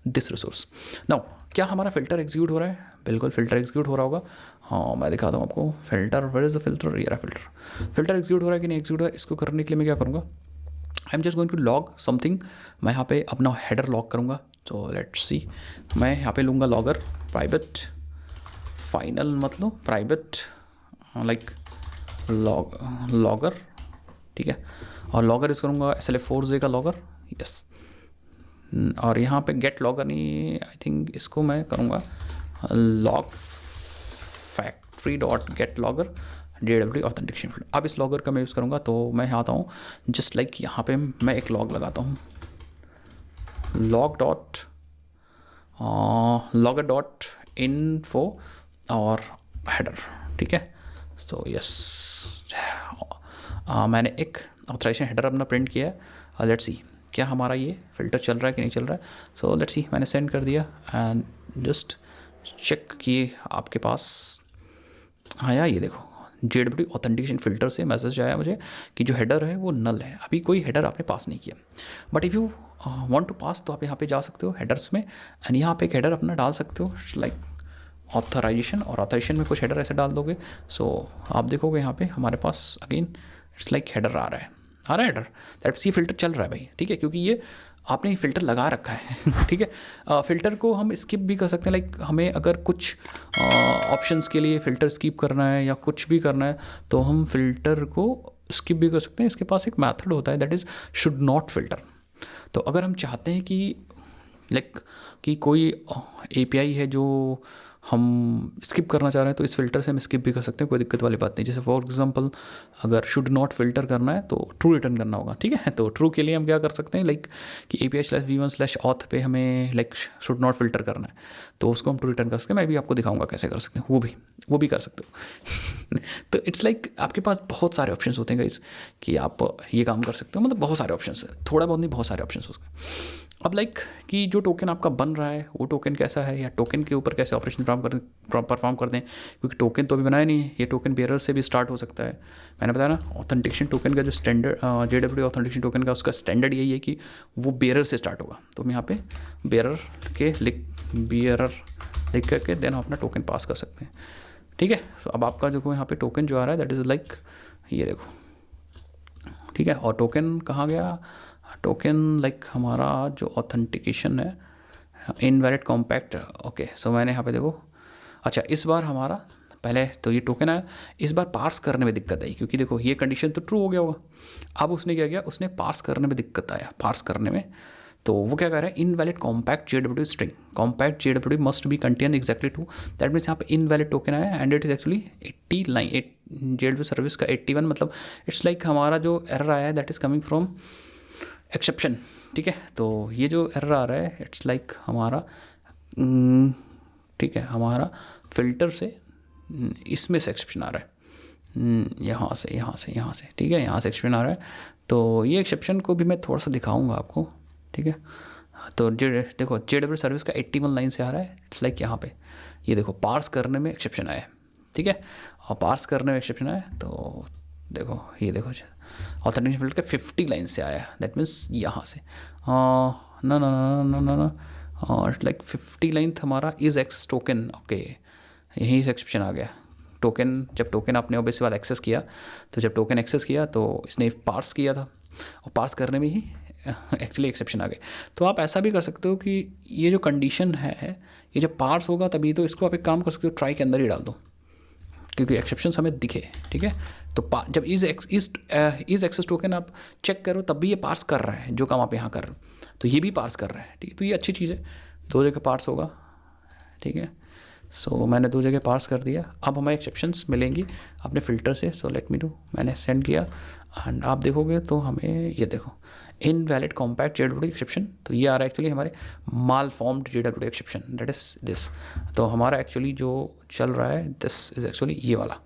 this resource. Now क्या हमारा फिल्टर एग्जीक्यूट हो रहा है? बिल्कुल फिल्टर एग्जीक्यूट हो रहा होगा। हाँ मैं दिखाता हूँ आपको filter, where is the filter, ये रहा फिल्टर एग्जीक्यूट हो रहा है कि नहीं एग्जीक्यूट हो रहा है। इसको करने के लिए मैं क्या करूँगा, I am just going to log something. मैं यहाँ पे अपना हेडर लॉग करूँगा। तो लेट्स सी, मैं यहाँ पे लूँगा लॉगर प्राइवेट फाइनल, मतलब प्राइवेट लाइक लॉगर, ठीक है। और लॉगर इस करूँगा SLF4J का लॉगर, यस। और यहाँ पे गेट लॉगर नहीं, आई थिंक इसको मैं करूँगा log factory dot gate logger JWT authentication field. अब इस लॉगर का मैं यूज़ करूँगा। तो मैं यहाँ आता हूँ जस्ट लाइक यहाँ पे मैं एक लॉग लगाता हूँ, लॉगर डॉट इन्फो और हेडर, ठीक है। सो यस मैंने एक ऑथराइजेशन हेडर अपना प्रिंट किया है। लेट्स सी क्या हमारा ये फिल्टर चल रहा है कि नहीं चल रहा है। सो लेट्स सी मैंने सेंड कर दिया एंड जस्ट चेक किए आपके पास आया। ये देखो JWT ऑथेंटिकेशन फ़िल्टर से मैसेज आया मुझे कि जो हेडर है वो नल है, अभी कोई हेडर आपने पास नहीं किया। But if you want to pass तो आप यहाँ पे जा सकते हो हेडर्स में एंड यहाँ पे एक हेडर अपना डाल सकते हो लाइक ऑथराइजेशन, और ऑथराइजेशन में कुछ हेडर ऐसे डाल दोगे। सो आप देखोगे यहाँ पे हमारे पास अगेन इट्स लाइक हेडर आ रहा है हेडर, दैट्स ये फिल्टर चल रहा है भाई, ठीक है। क्योंकि ये आपने फ़िल्टर लगा रखा है ठीक है। फ़िल्टर को हम स्किप भी कर सकते हैं, लाइक हमें अगर कुछ ऑप्शंस के लिए फ़िल्टर स्किप करना है या कुछ भी करना है तो हम फ़िल्टर को स्किप भी कर सकते हैं। इसके पास एक मेथड होता है that is should not filter. तो अगर हम चाहते हैं कि लाइक कि कोई API है जो हम स्किप करना चाह रहे हैं तो इस फ़िल्टर से हम स्किप भी कर सकते हैं, कोई दिक्कत वाली बात नहीं। जैसे फॉर एग्जांपल अगर शुड नॉट फ़िल्टर करना है तो ट्रू रिटर्न करना होगा, ठीक है। तो ट्रू के लिए हम क्या कर सकते हैं, लाइक कि API/v1/auth पे हमें लाइक शुड नॉट फ़िल्टर करना है तो उसको हम ट्रू रिटर्न कर सकते हैं। मैं भी आपको दिखाऊंगा कैसे कर सकते हैं, वो भी कर सकते हो तो इट्स लाइक आपके पास बहुत सारे ऑप्शन होते हैं गाइस कि आप ये काम कर सकते हो, मतलब बहुत सारे ऑप्शन है, थोड़ा बहुत नहीं बहुत सारे ऑप्शन होते हैं। अब लाइक कि जो टोकन आपका बन रहा है वो टोकन कैसा है या टोकन के ऊपर कैसे ऑपरेशन परफॉर्म करते हैं, क्योंकि टोकन तो अभी बनाया नहीं है, ये टोकन बेरर से भी स्टार्ट हो सकता है। मैंने बताया ना ऑथेंटिकेशन टोकन का जो स्टैंडर्ड JWT ऑथेंटिकेशन टोकन का उसका स्टैंडर्ड यही है कि वो बेरर से स्टार्ट होगा। तो हम यहाँ पे बेरर लिख करके देन हम अपना टोकन पास कर सकते हैं, ठीक है। तो अब आपका देखो यहाँ पे टोकन जो आ रहा है दैट इज़ लाइक ये देखो, ठीक है। और टोकन कहाँ गया, टोकन लाइक हमारा जो ऑथेंटिकेशन है इनवैलिड कॉम्पैक्ट, ओके। सो मैंने यहाँ पे देखो, अच्छा इस बार हमारा पहले तो ये टोकन आया, इस बार पार्स करने में दिक्कत आई क्योंकि देखो ये कंडीशन तो ट्रू हो गया होगा। अब उसने क्या किया, उसने पार्स करने में दिक्कत आया, पार्स करने में तो वो क्या कह रहा है, invalid compact JWT string, compact JWT must be contain exactly two, that means यहाँ पे इनवैलिड टोकन आया and it is actually 80 line JWT service का 81, मतलब इट्स लाइक हमारा जो एरर आया है that is coming from exception, ठीक है। तो ये जो एरर आ रहा है इट्स लाइक हमारा ठीक है हमारा फिल्टर से इसमें से एक्सेप्शन आ रहा है, यहाँ से, ठीक है, यहाँ से एक्सेप्शन आ रहा है। तो ये एक्सेप्शन को भी मैं थोड़ा सा दिखाऊंगा आपको, ठीक है। तो देखो JWT सर्विस का 81 लाइन से आ रहा है, इट्स लाइक यहाँ पे ये देखो पार्स करने में एक्सेप्शन आया है, ठीक है। और पार्स करने में एक्सेप्शन आया तो देखो ये देखो ऑथेंटिकेशन फिल्टर के 50 लाइन से आया, दैट मीन्स यहाँ से ना लाइक 50 लाइन हमारा इज एक्सेस टोकन, ओके यहीं से एक्सेप्शन आ गया। टोकन जब टोकन आपने ओबेस वाला एक्सेस किया तो जब टोकन एक्सेस किया तो इसने पार्स किया था और पार्स करने में ही एक्चुअली एक्सेप्शन आ गए। तो आप ऐसा भी कर सकते हो कि ये जो कंडीशन है ये जब पार्स होगा तभी, तो इसको आप एक काम कर सकते हो ट्राई के अंदर ही डाल दो क्योंकि एक्सेप्शन हमें दिखे, ठीक है। तो जब इज एक्सेस टोकन आप चेक करो तब भी ये पार्स कर रहा है जो काम आप यहाँ कर रहे हो, तो ये भी पार्स कर रहा है, ठीक है। तो ये अच्छी चीज़ है, 2 जगह पार्स होगा, ठीक है। सो मैंने 2 जगह पार्स कर दिया। अब हमें एक्सेप्शंस मिलेंगी अपने फ़िल्टर से। सो लेट मी डू, मैंने सेंड किया एंड आप देखोगे तो हमें ये देखो इनवैलिड कॉम्पैक्ट जेडब्ल्यूडी एक्सेप्शन, तो ये आ रहा है एक्चुअली हमारे malformed JWT exception, that is this. तो हमारा एक्चुअली जो चल रहा है दिस इज़ एक्चुअली ये वाला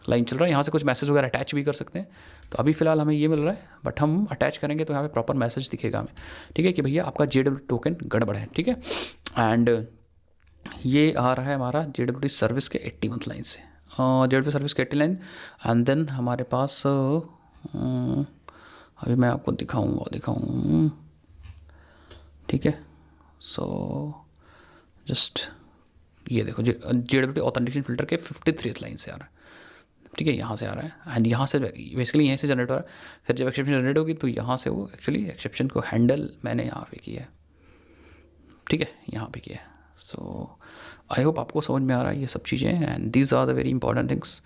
लाइन चल रहा है। यहाँ से कुछ मैसेज वगैरह अटैच भी कर सकते हैं। तो अभी फ़िलहाल हमें ये मिल रहा है, बट हम अटैच करेंगे तो यहाँ पे प्रॉपर मैसेज दिखेगा हमें, ठीक है, कि भैया आपका जेडब्ल्यू टोकन गड़बड़ है, ठीक है। एंड ये आ रहा है हमारा जेडब्ल्यू सर्विस के 81 लाइन से, जेडब्ल्यू सर्विस के 80 लाइन। एंड देन हमारे पास अभी मैं आपको दिखाऊँ, ठीक है। सो जस्ट ये देखो जेडब्ल्यू ऑथेंटिकेशन फिल्टर के 53 लाइन से आ रहा है, ठीक है, यहाँ से आ रहा है। एंड यहाँ से बेसिकली यहीं से जनरेट हो रहा है। फिर जब एक्सेप्शन जनरेट होगी तो यहाँ से वो एक्चुअली एक्सेप्शन को हैंडल मैंने यहाँ पे किया है, ठीक है, यहाँ पे किया है। सो आई होप आपको समझ में आ रहा है ये सब चीज़ें, and these are the very important things.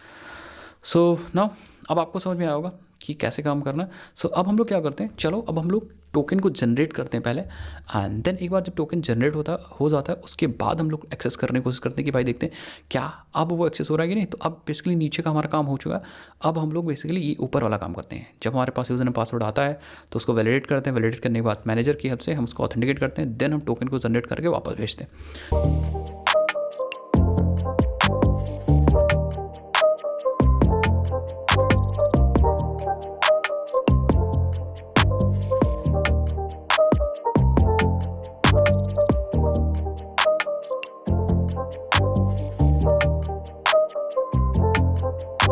So now अब आपको समझ में आया होगा कि कैसे काम करना है। सो अब हम लोग क्या करते हैं, चलो अब हम लोग टोकन को जनरेट करते हैं पहले, एंड देन एक बार जब टोकन जनरेट हो जाता है उसके बाद हम लोग एक्सेस करने की कोशिश करते हैं कि भाई देखते हैं क्या अब वो एक्सेस हो रहा है कि नहीं। तो अब बेसिकली नीचे का हमारा काम हो चुका है। अब हम लोग बेसिकली ये ऊपर वाला काम करते हैं। जब हमारे पास यूज़र नेम पासवर्ड आता है तो उसको वैलिडेट करते हैं, वैलिडेट करने के बाद मैनेजर की हेल्प से हम उसको ऑथेंटिकेट करते हैं, देन हम टोकन को जनरेट करके वापस भेजते हैं।